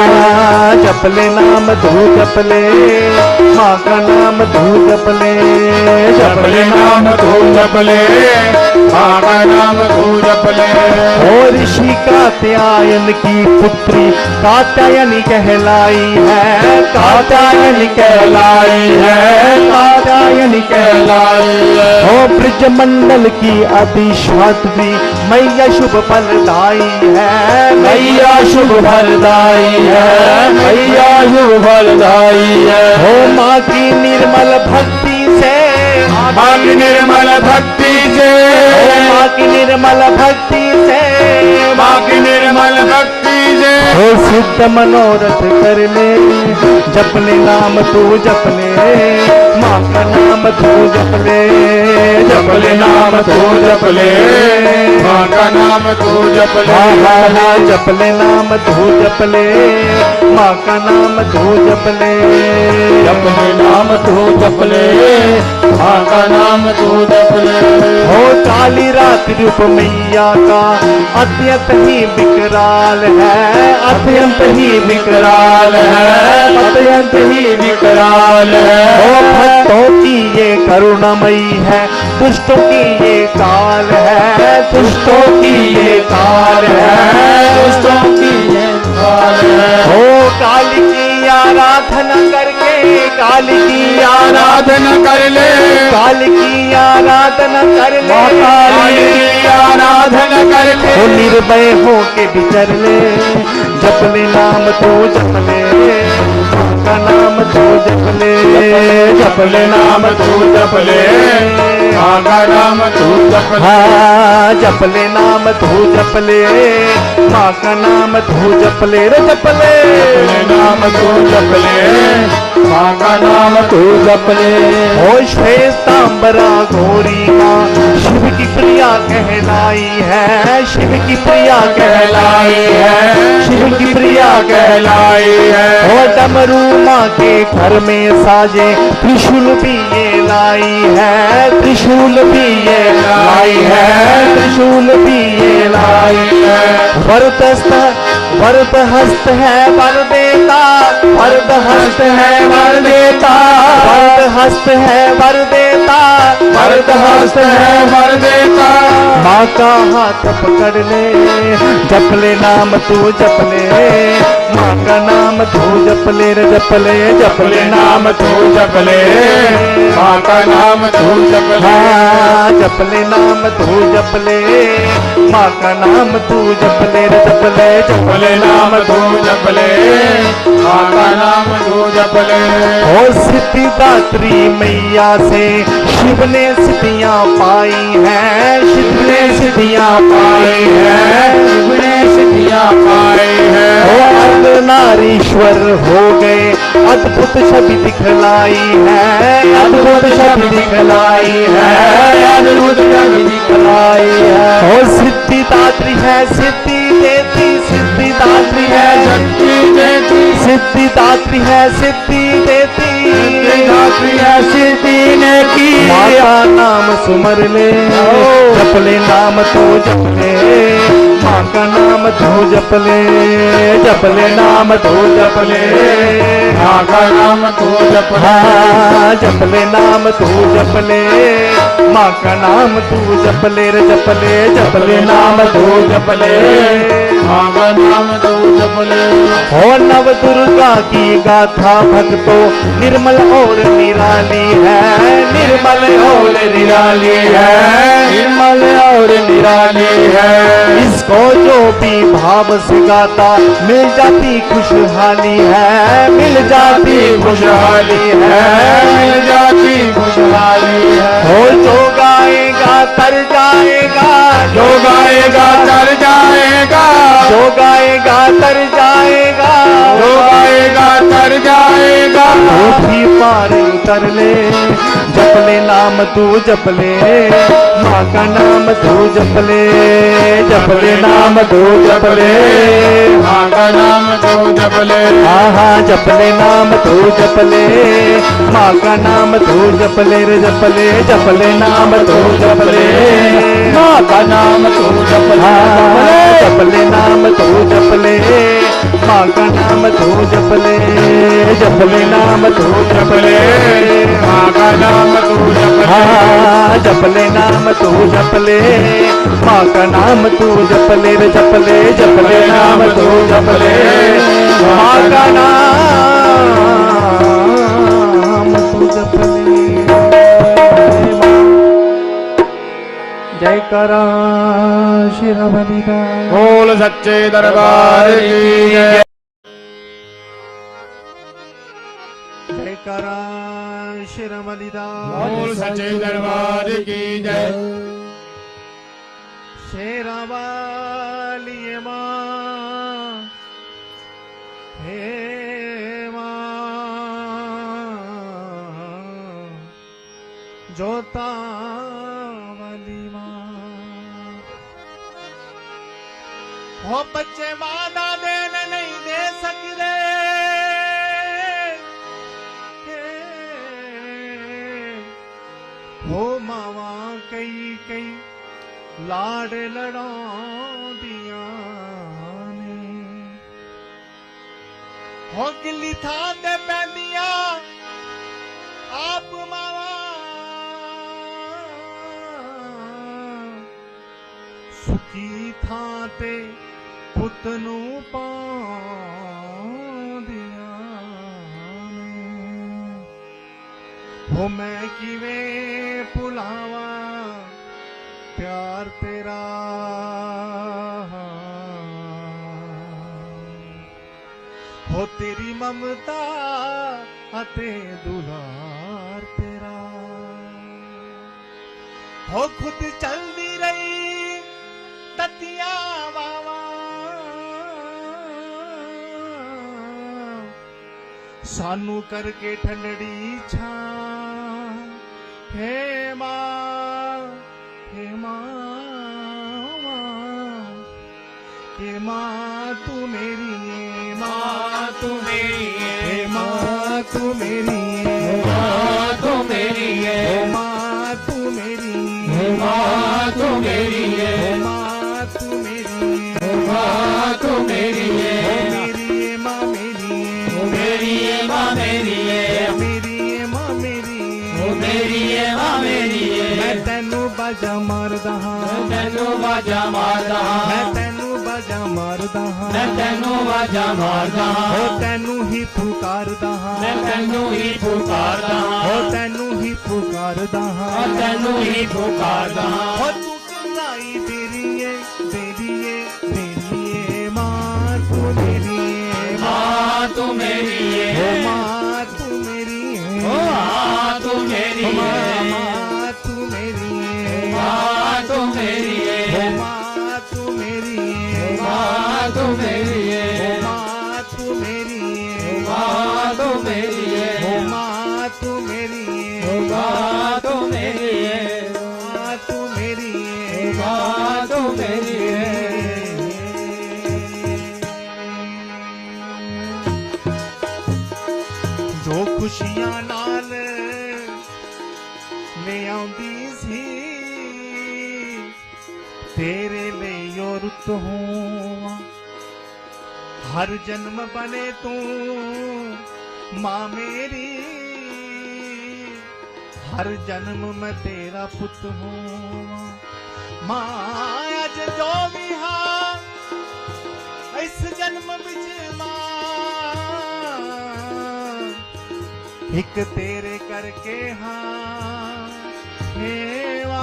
जप ले नाम तू जप ले, माँ का नाम तू जप ले, जप ले नाम तू जप ले, माँ का नाम तू जप ले। और ऋषि कात्यायन की पुत्री कात्यायनी कहलाई है, कात्यायनी कहलाई है, कात्यायनी कहलाई है। हो ब्रज मंडल की अधिष्ठात्री मैया शुभ फलदाई है, मैया शुभ फलदाई है, मैया शुभ फलदाई है। हो माँ की निर्मल भक्ति से, माँ की निर्मल भक्ति से, माँ की निर्मल भक्ति से, माँ की निर्मल भक्ति से। हो सिद्ध मनोरथ कर ले, जप ले नाम तू जप ले, माँ का नाम तू जप ले, जप ले नाम तू जप ले, माँ का नाम तू जप ले, जप ले नाम तू जप ले, माँ का नाम तू जप ले, जप ले नाम तू जप ले, माँ का नाम तू जप ले। हो काली रात रूप मैया का अत्यंत ही विकराल है, अत्यंत ही विकराल है, अत्यंत ही विकराल है। हो भक्तों की ये करुणामयी है, दुष्टों की ये काल है, दुष्टों की ये काल है, दुष्टों की ये काल है। हो काली की आराधना करके, काल की आराधना कर ले, काल की आराधना कर ले, काल की आराधना कर ले। ओ निर्भय हो के विचर ले, जप ले नाम तो जप ले, का नाम तो जप ले, जप ले नाम तो जप ले, का नाम तो जप ले, हाँ जप ले नाम तो जप ले, माँ का नाम तो जप ले, रे जप ले नाम तो जप ले, माँ का नाम तो जप ले। ओ श्वेतांबरा गौरी माँ शिव की प्रिया कहलाई है, शिव की प्रिया कहलाई है, शिव की प्रिया कहलाई है। ओ डमरू माँ के घर में साजे त्रिशूल भी ये लाई है, त्रिशूल भी ये लाई है, त्रिशूल भी ये लाई है। वरद हस्त है वर देता, वरद हस्त है वर देता, वरद हस्त है वर देता, वरद हस्त है वर देता। माँ का हाथ पकड़ ले, जप ले नाम तू जप ले, माँ का नाम तू जप ले, रे जप ले, जप ले नाम तू जप ले, माँ का नाम तू जप ले, जप ले नाम तू जप ले, माँ का नाम तू जप ले, रे जप ले, जप ले नाम तू जप ले, माँ का नाम तू जप ले। ओ सिद्धिदात्री मैया से शिव ने सिद्धियां पाई हैं, शिव ने सिद्धियां पाई हैं, शिव ने सिद्धियां पाई हैं। ओ अर्धनारीश्वर हो गए, अद्भुत छवि दिखलाई है, अद्भुत छवि दिखलाई है, अद्भुत छवि दिखलाई है। ओ सिद्धिदात्री है सिद्धि देती, सिद्धिदात्री है शक्ति देती, सिद्धिदात्री है सिद्धि देती, सिद्धिदात्री है सिद्धि ने की। माँ का नाम सुमर ले, जप ले नाम तो जप ले, माँ का नाम तो जप ले, जप ले नाम तो जप ले, माँ का नाम तो जप ले, जप ले नाम तो जप ले, माँ का नाम तू जप ले, रे जप ले, जप ले नाम तो जप ले, माँ का नाम तो जप ले। हो नव दुर्गा की गाथा भक्तों निर्मल और निराली है, निर्मल और निराली है, निर्मल और निराली है। इसको जो भी भाव से गाता मिल जाती खुशहाली है, मिल जाती खुशहाली है, मिल जाती खुशहाली है। हो जो गाएगा तर जाएगा, जो गाएगा तर जाएगा, जो गाएगा तर जाएगा, जो गाएगा तर जाएगा। तू भी पार उतर ले, जप ले नाम तू जप ले, माँ का नाम तू जप ले, जप ले नाम तू जप ले, माँ का नाम तू जप ले, हाँ हाँ जप ले नाम तू जप ले, माँ का नाम तू जप ले, रे जप ले, जप ले नाम तू जप ले, माँ का नाम तू जप ले, जप ले नाम तू जप ले, माँ का नाम तू जप ले, जप ले नाम तू जप ले, माँ का नाम तू जप ले, हाँ जप ले नाम तू जप ले, माँ का नाम तू जप ले, रे जप ले, जप ले नाम तू जप ले, माँ का नाम तू जप ले। जय करा शिरवली का बोल सच्चे दरबार की जय, जय करा शिरवली का बोल सच्चे दरबार की जय। शेरावाली माँ हे माँ जोता हो बच्चे माना देने नहीं दे सकते, हो मावा कई कई लाड़ लड़ा दिया ने, हो गिली था दे पैंदिया आप मावा सुखी था ते पुत नू पा दिया ने। हो मैं किवें भुलावा प्यार तेरा, हो तेरी ममता अते दुलार तेरा, हो खुद चलदी रही ततिया वावा, सानू करके ठंडड़ी छां, हे मां, हे मां, हे मां तू मेरी है, मां तू मेरी है, हे मां तू मेरी है, माँ तो मेरी है, मां तू मेरी है, माँ तो मेरी है, मां तू मेरी है, माँ तो मेरी है, मेरी है मां मेरी है, मेरी है माँ मेरी है, मेरी है मां मेरी है, मेरी है माँ मेरी है। मैं तेनू बाजा मारदा हां, तेनू बाजा मारदा मैं हां, तेनू बाजा मारदा हां, मैं तेनू बाजा मारदा हो हां, तेनू ही पुकारदा हां, मैं तेनू ही पुकारदा हो हां, तेनू ही पुकारदा हां, तेनू ही पुकारदा हो हां। तू कलाई तेरी है, तेरी है, तेरी है मां तू मेरी है, माँ तो मेरी हो है, मां तू मेरी है, ओ माँ तो मेरी है, मां तू मेरी है, माँ तो मेरी हो है, मां तू मेरी है, माँ तो मेरी हो है, मां तू मेरी है, माँ तो मेरी हो है, मां तू मेरी है, माँ तो मेरी है, मां तू मेरी है, माँ तो मेरी है। जो खुशियां नाल ले आउंदी सी तेरे लिए ओ रुत होवां, हर जन्म बने तू मां मेरी, हर जन्म मैं तेरा पुत होवां, मां अज जो भी हां इस जन्म विच मां एक तेरे करके हाँ हेवा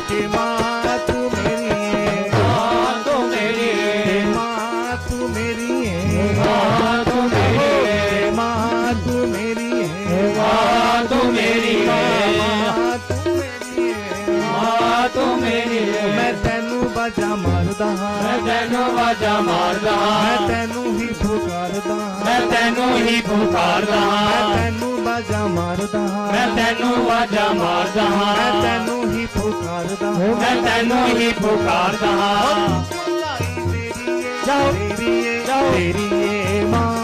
के माँ तू मेरी है, माँ तो मेरी है, माँ तू मेरी है, माँ तो मेरी है, माँ तू मेरी है, माँ तो मेरी है, माँ तू मेरी है, माँ तो मेरी है। मैं तेनू बाजा मारदा हाँ, मैं तेनू बाजा मारदा मैं हां, तेनू ही पुकारदा हाँ, मैं तेनू ही पुकारदा मैं हां, तेनू बाजा मारदा हाँ, मैं तेनू बाजा मारदा मैं हां, तेनू ही पुकारदा हाँ, मैं तेनू ही पुकारदा हां। जाओ तेरी ये माँ,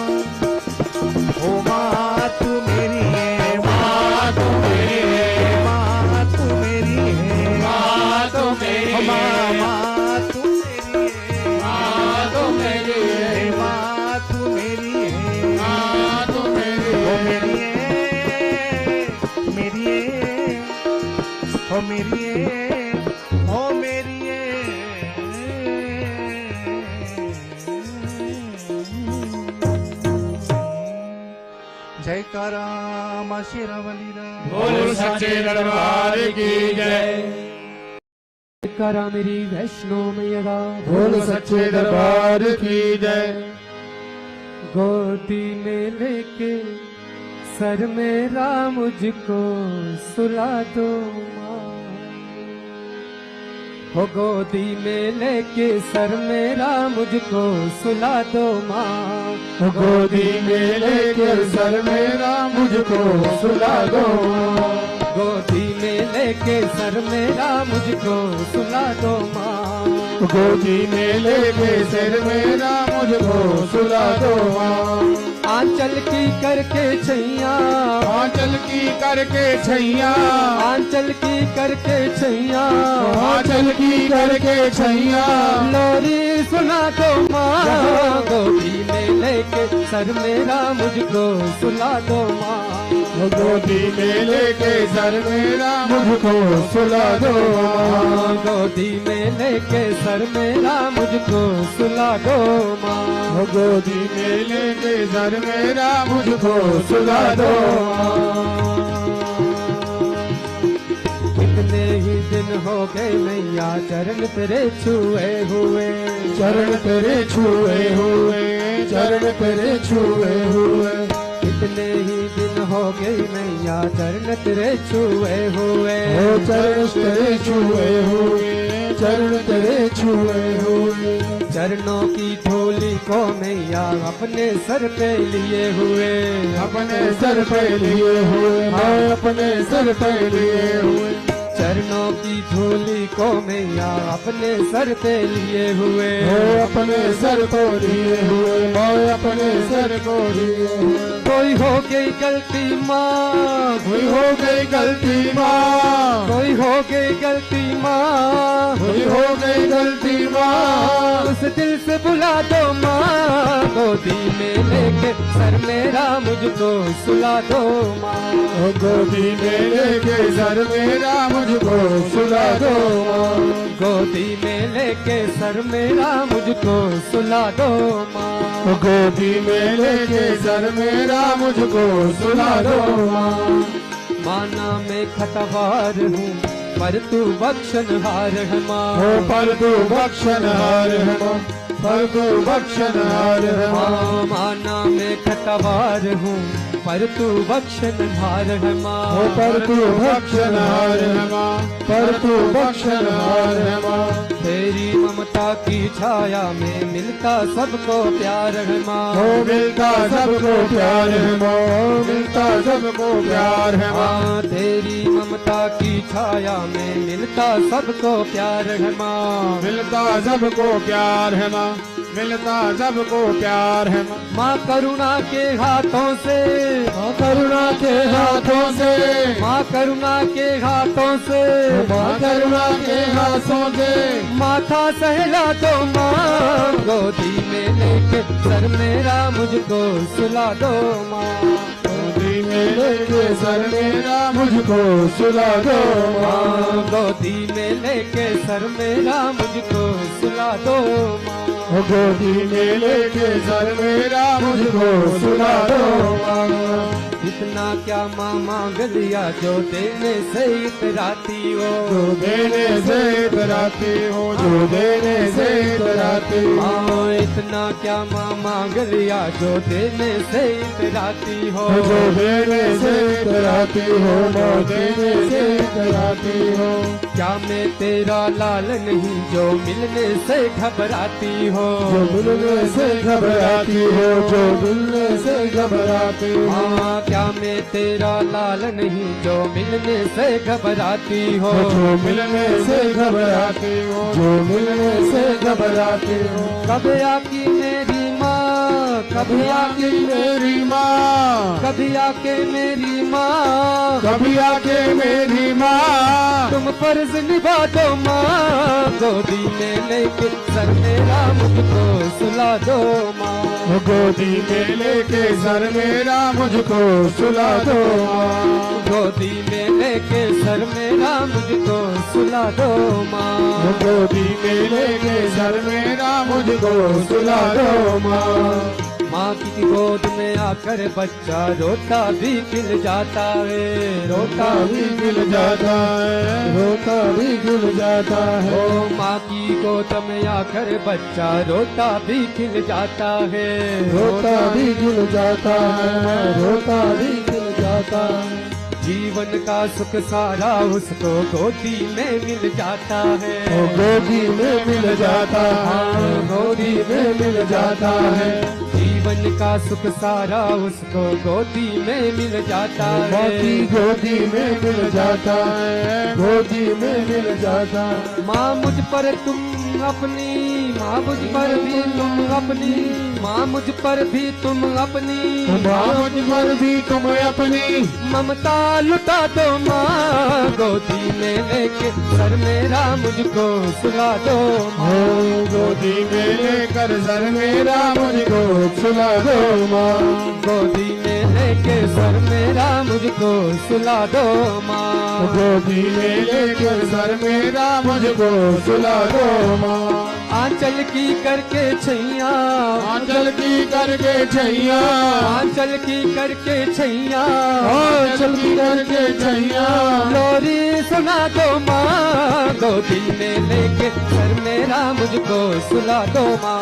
ओ माँ तू मेरी है, माँ तो मेरी है, माँ तू मेरी है, माँ तो मेरी ओ माँ है, माँ तू मेरी है, माँ तो मेरी है, माँ तू मेरी है, माँ तो मेरी ओ है। मेरी है, मेरी है, ओ मेरी है, ओ मेरी है। जयकारा मां शेरावाली दा, बोल सच्चे दरबार की जय। करा मेरी वैष्णो मैया दा, बोल सच्चे दरबार की जय। गोदी में लेके सर मेरा मुझको सुला दो माँ, हो गोदी में लेके सर मेरा मुझको सुला दो माँ, गोदी में लेकर सर मेरा मुझको सुला दो, गोदी में लेके सर मेरा मुझको सुला दो माँ, गोदी में लेके सर मेरा मुझको सुला दो माँ। आंचल की करके छैया, आंचल की करके छैया, आंचल की करके छैया, आंचल की करके छैया, लोरी सुना दो माँ, गोदी में लेके सर मेरा मुझको सुला दो माँ, गोदी में लेके सर मेरा मुझको सुला दो माँ, गोदी में लेके सर मेरा मुझको सुला दो माँ, गोदी में लेके सर मेरा मुझको सुला दो माँ। कितने ही दिन हो गए मैया चरण तेरे छुए हुए, चरण तेरे छुए हुए, चरण तेरे छुए हुए, कितने ही दिन हो गए मैया चरण तेरे छुए हुए, ओ चरण तेरे छुए हुए, चरण तेरे छुए हुए, चरणों की धूली को मैया अपने सर पे लिए हुए, अपने सर पे लिए हुए, मैं अपने सर पे लिए हुए, चरणों की धूली को मैया अपने सर पे लिए हुए, मैं अपने सर को लिए हुए, मैं अपने सर को लिए हुए। कोई हो गई गलती माँ, कोई हो गई गलती माँ, कोई हो गई गलती माँ, कोई हो गई गलती माँ, उस दिल से बुला दो माँ, गोदी में लेके सर मेरा मुझको सुला दो माँ, गोदी में लेके सर मेरा मुझको सुला दो माँ, गोदी में लेके सर मेरा मुझको सुला दो माँ, गोदी में लेके सर मेरा मुझको सुला दो माँ। माना मैं खतवार हूँ पर तू बख्शनहार है माँ, ओ पर तू बख्शनहार है माँ, पर तू बख्शनहार है माँ, माँ माना मैं खतवार हूँ पर तू बख्शनहार है माँ, ओ पर तू बख्शनहार है माँ, पर तू बख्शनहार है माँ। तेरी ममता की छाया में मिलता सबको प्यार है माँ, ओ मिलता सबको प्यार है माँ, मिलता सबको प्यार है माँ, माँ तेरी ममता की छाया में मिलता सबको प्यार है माँ, मिलता सबको प्यार है माँ, मिलता सबको प्यार है माँ। माँ करुणा के हाथों से, माँ करुणा के हाथों से, माँ करुणा के हाथों से, माँ करुणा के हाथों से, माथा सहला दो माँ, गोदी में लेके सर मेरा मुझको सुला दो माँ, गोदी में लेके सर मेरा मुझको सुला दो माँ, गोदी में लेके सर मेरा मुझको सुला दो माँ, गोदी में लेके सर मेरा मुझको सुला दो माँ। इतना क्या माँ मांग लिया जो देने से इतराती हो, जो देने से इतराती हो, जो देने से इतराती हो, हाँ इतना क्या माँ मांग लिया जो देने से इतराती हो, जो देने से इतराती हो, जो देने से इतराती हो। क्या मैं तेरा लाल नहीं जो मिलने से घबराती हो, जो मिलने से घबराती हो, जो मिलने से घबराती हो, हाँ क्या मैं तेरा लाल नहीं जो मिलने से घबराती हो, जो मिलने से घबराती हो, जो मिलने से घबराती हो। कब आकी मेरी माँ, कभी आके मेरी माँ, कभी आके मेरी माँ, कभी आके मेरी माँ, तुम फर्ज निभा दो माँ, गोदी में लेके सर मेरा मुझको सुला दो माँ, गोदी में लेके सर मेरा मुझको सुला दो माँ, गोदी में लेके सर मेरा मुझको सुला दो माँ, गोदी में लेके सर मेरा मुझको सुला दो माँ। माँ की गोद में आकर बच्चा रोता भी खिल जाता है, रोता भी गिल जाता है, रोता भी गिल जाता है, ओ माँ की गोद में आकर बच्चा रोता भी खिल जाता है, रोता भी गिल जाता है, रोता भी गिल जाता है। जीवन का सुख सारा उसको गोदी में मिल जाता है, ओ गोदी में मिल जाता है, गोदी में मिल जाता है। जीवन का सुख सारा उसको गोदी में मिल जाता है। माँ की गोदी में मिल जाता है, गोदी में मिल जाता। माँ मुझ पर तुम अपनी, माँ मुझ पर भी तुम अपनी, माँ मुझ पर भी तुम अपनी, माँ मुझ पर भी तुम अपनी ममता लुटा दो माँ, गोदी में लेके सर मेरा मुझको सुला दो माँ। हो गोदी में लेकर सर मेरा मुझको सुला दो माँ। गोदी में लेके सर मेरा मुझको सुला दो माँ। गोदी में लेकर सर मेरा मुझको सुला दो माँ। आंचल की करके छैया, आंचल की करके छैया, आंचल की करके छैया, आंचल की करके छैया, लोरी सुना दो माँ, गोदी में लेके सर मेरा मुझको सुला दो माँ।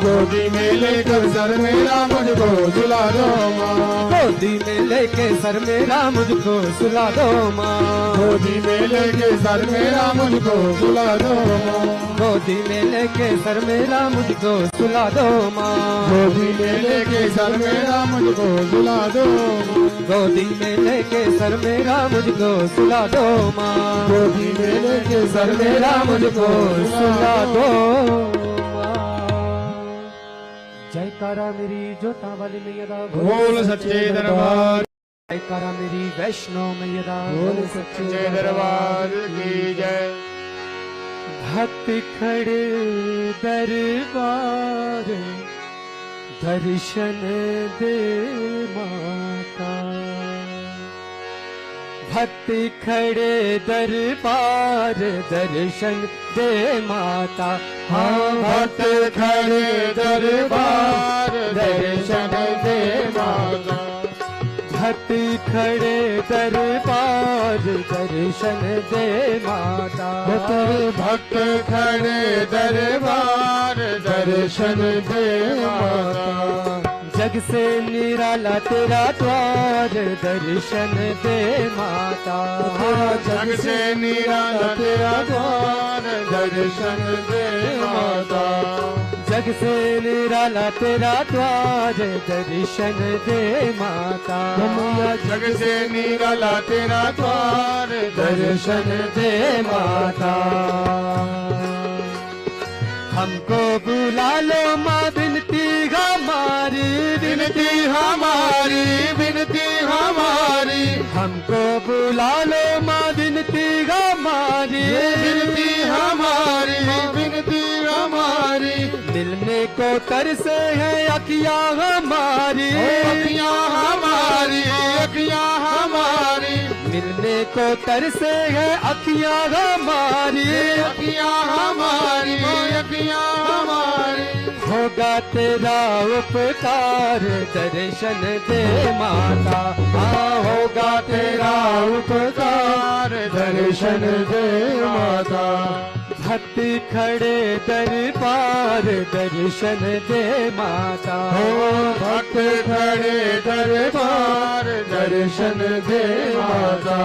गोदी में लेकर सर मेरा मुझको सुला दो माँ। गोदी में लेके सर मेरा मुझको सुला दो माँ। गोदी में लेके सर मेरा मुझको सुला दो माँ। गोदी में लेके सर मेरा मुझको सुला दो माँ। गोदी में लेके सर मेरा मुझको सुला दो माँ। गोदी में लेके सर मेरा मुझको सुला दो माँ। गोदी में लेके सर मेरा मुझको सुला दो माँ। जयकारा मेरी जोता वाली मैया दा, बोल सच्चे दरबार, जयकारा मेरी वैष्णो मैया दा, बोल सच्चे सच्चे दरबार की जय। भक्त खड़े दरबार, दर्शन दे माता। भक्त खड़े दरबार, दर्शन दे माता। हाँ भक्त खड़े दरबार, दर्शन दे माता। भक्त खड़े दरबार, दर्शन दे माता। भक्त खड़े दरबार, दर्शन दे माता। जग से निराला तेरा द्वार, दर्शन दे माता। जग से निराला तेरा द्वार, दर्शन दे माता। जग से निराला तेरा द्वार, दर्शन दे माता। जग से निराला तेरा द्वार, दर्शन दे माता। हमको बुला लो माँ, विनती हमारी, विनती हमारी, विनती हमारी। हमको बुला लो माँ, विनती हमारी, विनती हमारी, विनती हमारी। मिलने को तरसे है अखियाँ हमारी, अखियाँ हमारी, अखियाँ हमारी। मिलने को तरसे है अखियाँ हमारी, अखियाँ हमारी, अखियाँ हमारी। होगा तेरा उपकार, दर्शन दे माता। हाँ होगा तेरा उपकार, दर्शन दे माता। भक्त खड़े दरबार, दर्शन दे माता। हो भक्त खड़े दरबार, दर्शन दे माता।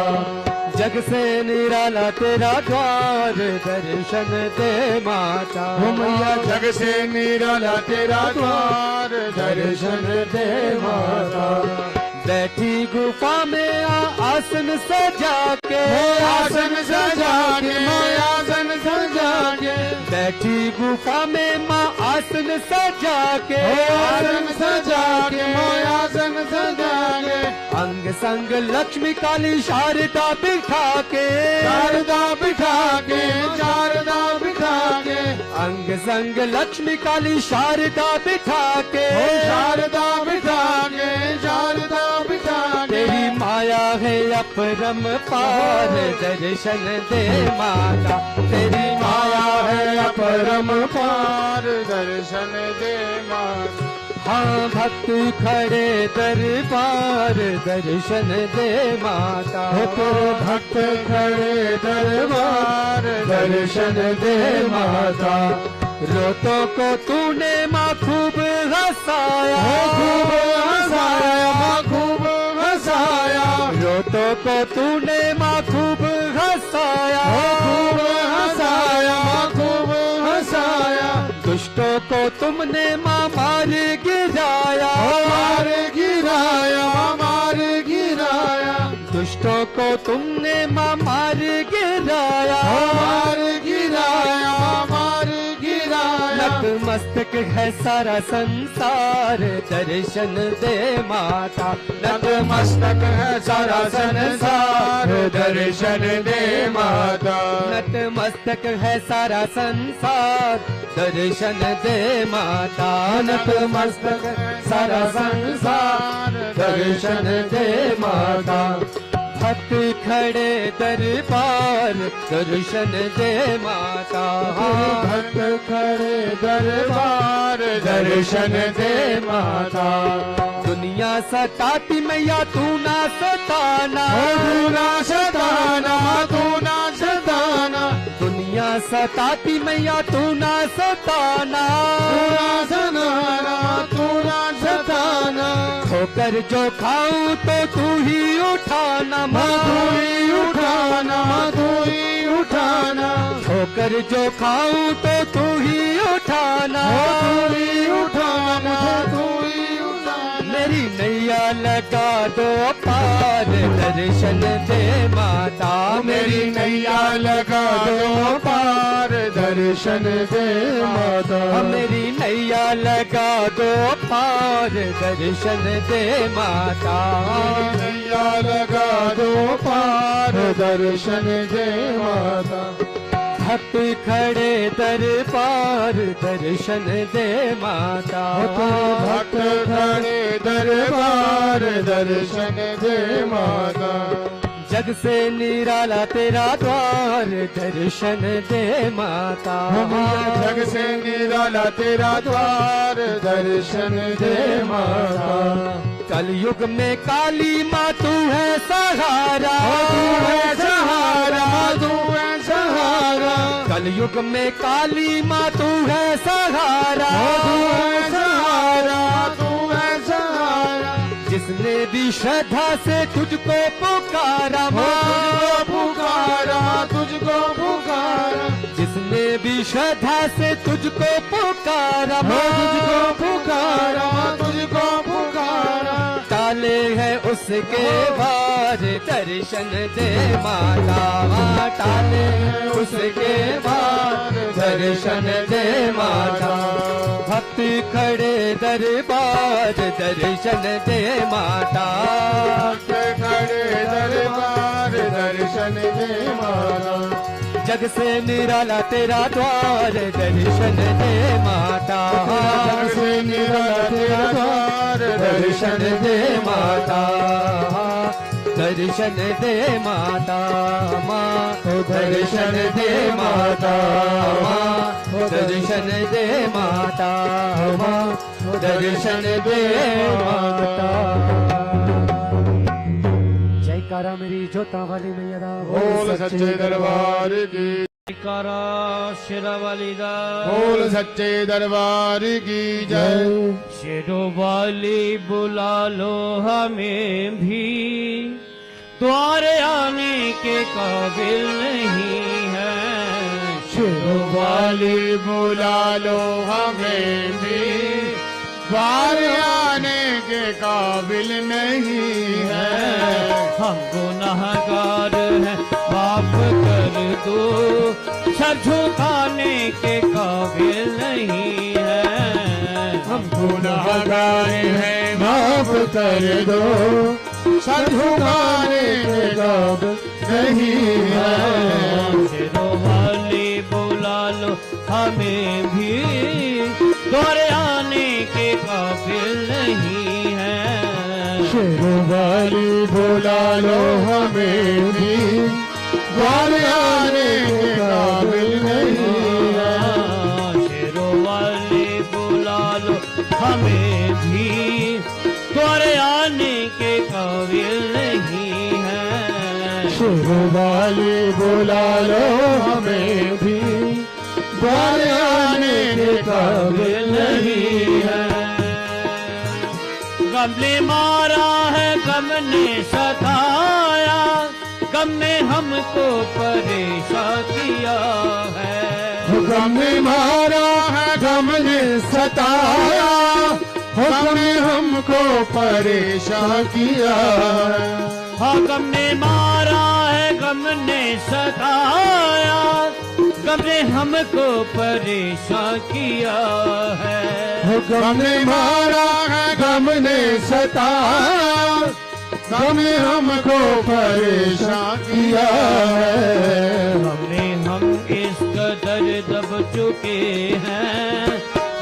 जग से निराला तेरा द्वार, दर्शन दे माता। हो मैया जग से निराला तेरा द्वार, दर्शन दे माता। बैठी गुफा में आसन सजा के, आसन सजा के, आसन सजा के। बैठी गुफा में माँ आसन सजा के, आसन सजा के, आसन सजा के। अंग संग लक्ष्मी काली शारदा बिठा के, शारदा बिठा के, शारदा बिठा के। अंग संग लक्ष्मी काली शारदा बिठा के, शारदा बिठा के, शारदा बिठा के। तेरी माया है अपरम पार, दर्शन दे माता। तेरी माया है अपरम पार, दर्शन दे माता। हाँ भक्त खड़े दरबार, दर्शन दे माता। तेरे भक्त खड़े दरबार, दर्शन दे माता। रोतों को तूने माँ खूब हंसाया, खूब हंसाया, माँ खूब हंसाया। रोतों को तूने माँ खूब हंसाया, खूब हंसाया, माँ खूब हंसाया। दुष्टों को तुमने मार गिराया, मार गिराया, मार गिराया, दुष्टों को तुमने मार गिराया, मार गिराया, मार गिराया। नतमस्तक है सारा संसार, दर्शन दे माता। नतमस्तक है सारा संसार, दर्शन दे माता। नतमस्तक है सारा संसार, दर्शन दे माता। नतमस्तक सारा संसार, दर्शन दे माता। भक्त खड़े दरबार, दर्शन दे माता। भक्त खड़े दरबार, दर्शन दे माता। दुनिया सताती मैया तू ना सताना, तू ना सताना, तू ना सताना, दुनिया सताती मैया तू ना सताना। तू ना सताना, तू ना सताना। ठोकर जो खाऊं तो तू ही उठाना, तू ही उठाना, तू ही उठाना। ठोकर जो खाऊं तो तू ही उठाना, तू ही उठाना, तू ही उठाना। मेरी नैया लगा दो पार, दर्शन दे माता। मेरी नैया लगा दो पार, दर्शन दे माता। मेरी नैया लगा दो पार, दर्शन दे माता। नैया लगा दो पार, दर्शन दे माता। भक्त खड़े दरबार, दर्शन दे माता। भक्त खड़े दरबार, दर्शन दे माता। जग से निराला तेरा द्वार, दर्शन दे माता। जग से निराला तेरा द्वार, दर्शन दे माता। कलयुग में काली माँ तू है सहारा, तू है सहारा, तू है सहारा। कलयुग में काली माँ तू है सहारा, तू है सहारा, तू है सहारा। जिसने भी श्रद्धा से तुझको पुकारा माँ, तुझको पुकारा, तुझको पुकारा। जिसने भी श्रद्धा से तुझको पुकारा माँ, तुझको पुकारा, तुझको पुकारा। ताले है उसके बार, दर्शन दे माता। ताले है उसके बार, दर्शन दे माता। भक्त खड़े दरबार, दर्शन दे माता। भक्त खड़े दरबार, दर्शन दे माता। जग से निराला तेरा द्वार, दर्शन दे माता। जग से निराला तेरा द्वार, दर्शन दे माता। दर्शन दे माता माँ, दर्शन दे माता माँ, दर्शन दे माता माँ, दर्शन दे माता। जयकारा मेरी जोता वाली मैया दा, बोल सच्चे दरबार की। जयकारा शेरा वाली दा, बोल सच्चे दरबार की जय। शेरों वाली बुला लो हमें भी, द्वारे आने के काबिल नहीं है। शेरों वाली बुला लो हमें भी, द्वार आने के काबिल नहीं है। हम गुनाहगार हैं, माफ कर दो, सर झुकाने के काबिल नहीं है। हम गुनाहगार हैं, माफ कर दो, सर झुकाने के काबिल नहीं है। शेरों वाली बुला लो हमें भी, द्वारे आने के काबिल नहीं है। शेरों वाली बुला लो हमें भी, द्वार आने के काबिल नहीं है। शेरों वाली बुला लो हमें भी, द्वारे आने के काबिल नहीं है। शेरों वाली बुला लो हमें भी, द्वार आने के काबिल नहीं है। गम ने मारा है, गम ने सताया, गम ने हमको परेशान किया है। गम ने मारा है, गम ने सताया, गम ने हमको परेशान किया। हाँ गम ने मारा है, गम ने सताया, गम ने हमको परेशान किया है। गम ने मारा है, गम ने सताया, गम ने हमको परेशान किया है। हमने हम इस कदर दब चुके हैं,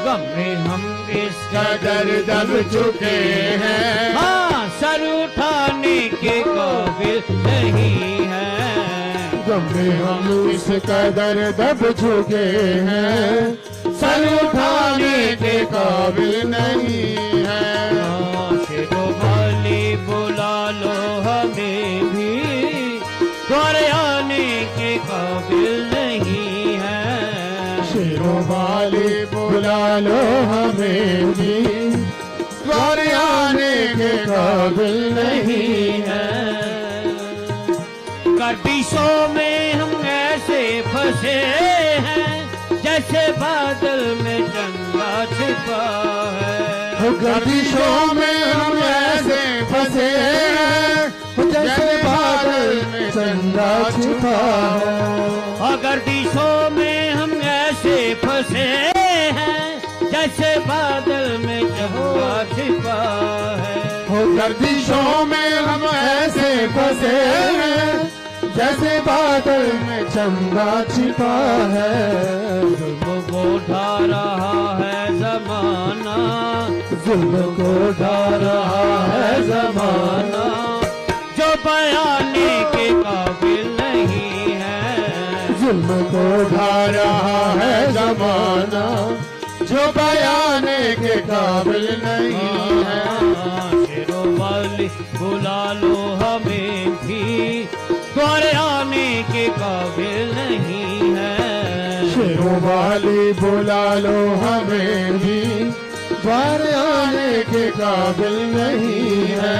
गम में हम इस कदर दब चुके हैं। हाँ सर उठाने के काबिल नहीं है। गम में हम इस कदर दब चुके हैं, सर उठाने के काबिल नहीं है। शेरों वाली बुला लो हमें भी, द्वारे आने के काबिल नहीं है। शेरों वाली बुला लो हमें भी, द्वारे आने के काबिल नहीं है। गर्दिशों में हम ऐसे फंसे हैं, जैसे बादल में चंदा छिपा है। गर्दिशों में हम ऐसे फंसे हैं, जैसे बादल में चंदा छिपा है। गर्दिशों में हम ऐसे फंसे हैं, जैसे बादल में चंदा छिपा है। गर्दिशों में हम ऐसे फंसे हैं, जैसे बादल में चंदा छिपा है। जुल्म को ढा रहा है जमाना, जुल्म को ढा रहा है जमाना, जो बयाने के काबिल नहीं है। जुल्म को ढा रहा है जमाना, जो बयाने के काबिल नहीं है। शेरों वाली बुला लो हमें भी, द्वारे आने के काबिल नहीं है। शेरों वाली बुला लो हमें भी, द्वारे आने के काबिल नहीं है।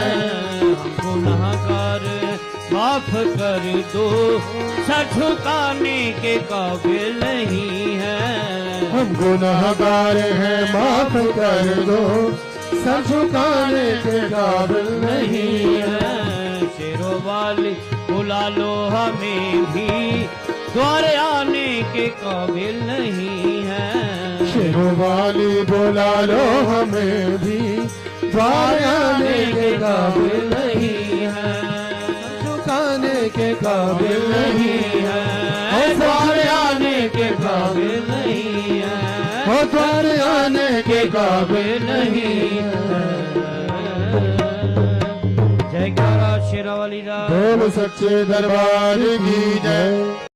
गुनाहगार माफ कर दो, सर झुकाने के काबिल नहीं है। हम गुनाहगार हैं, माफ कर दो, सर झुकाने के काबिल नहीं है। शेरों वाली बुला लो हमें भी, द्वारे आने के काबिल नहीं है। शेरों वाली बुला लो हमें भी, द्वारे आने के काबिल नहीं है। झुकाने के काबिल नहीं है, द्वारे आने के काबिल नहीं है। द्वारे आने के काबिल नहीं है। जय ग्यारह शेरा वाली रात। बोल सच्चे दरबार की जय।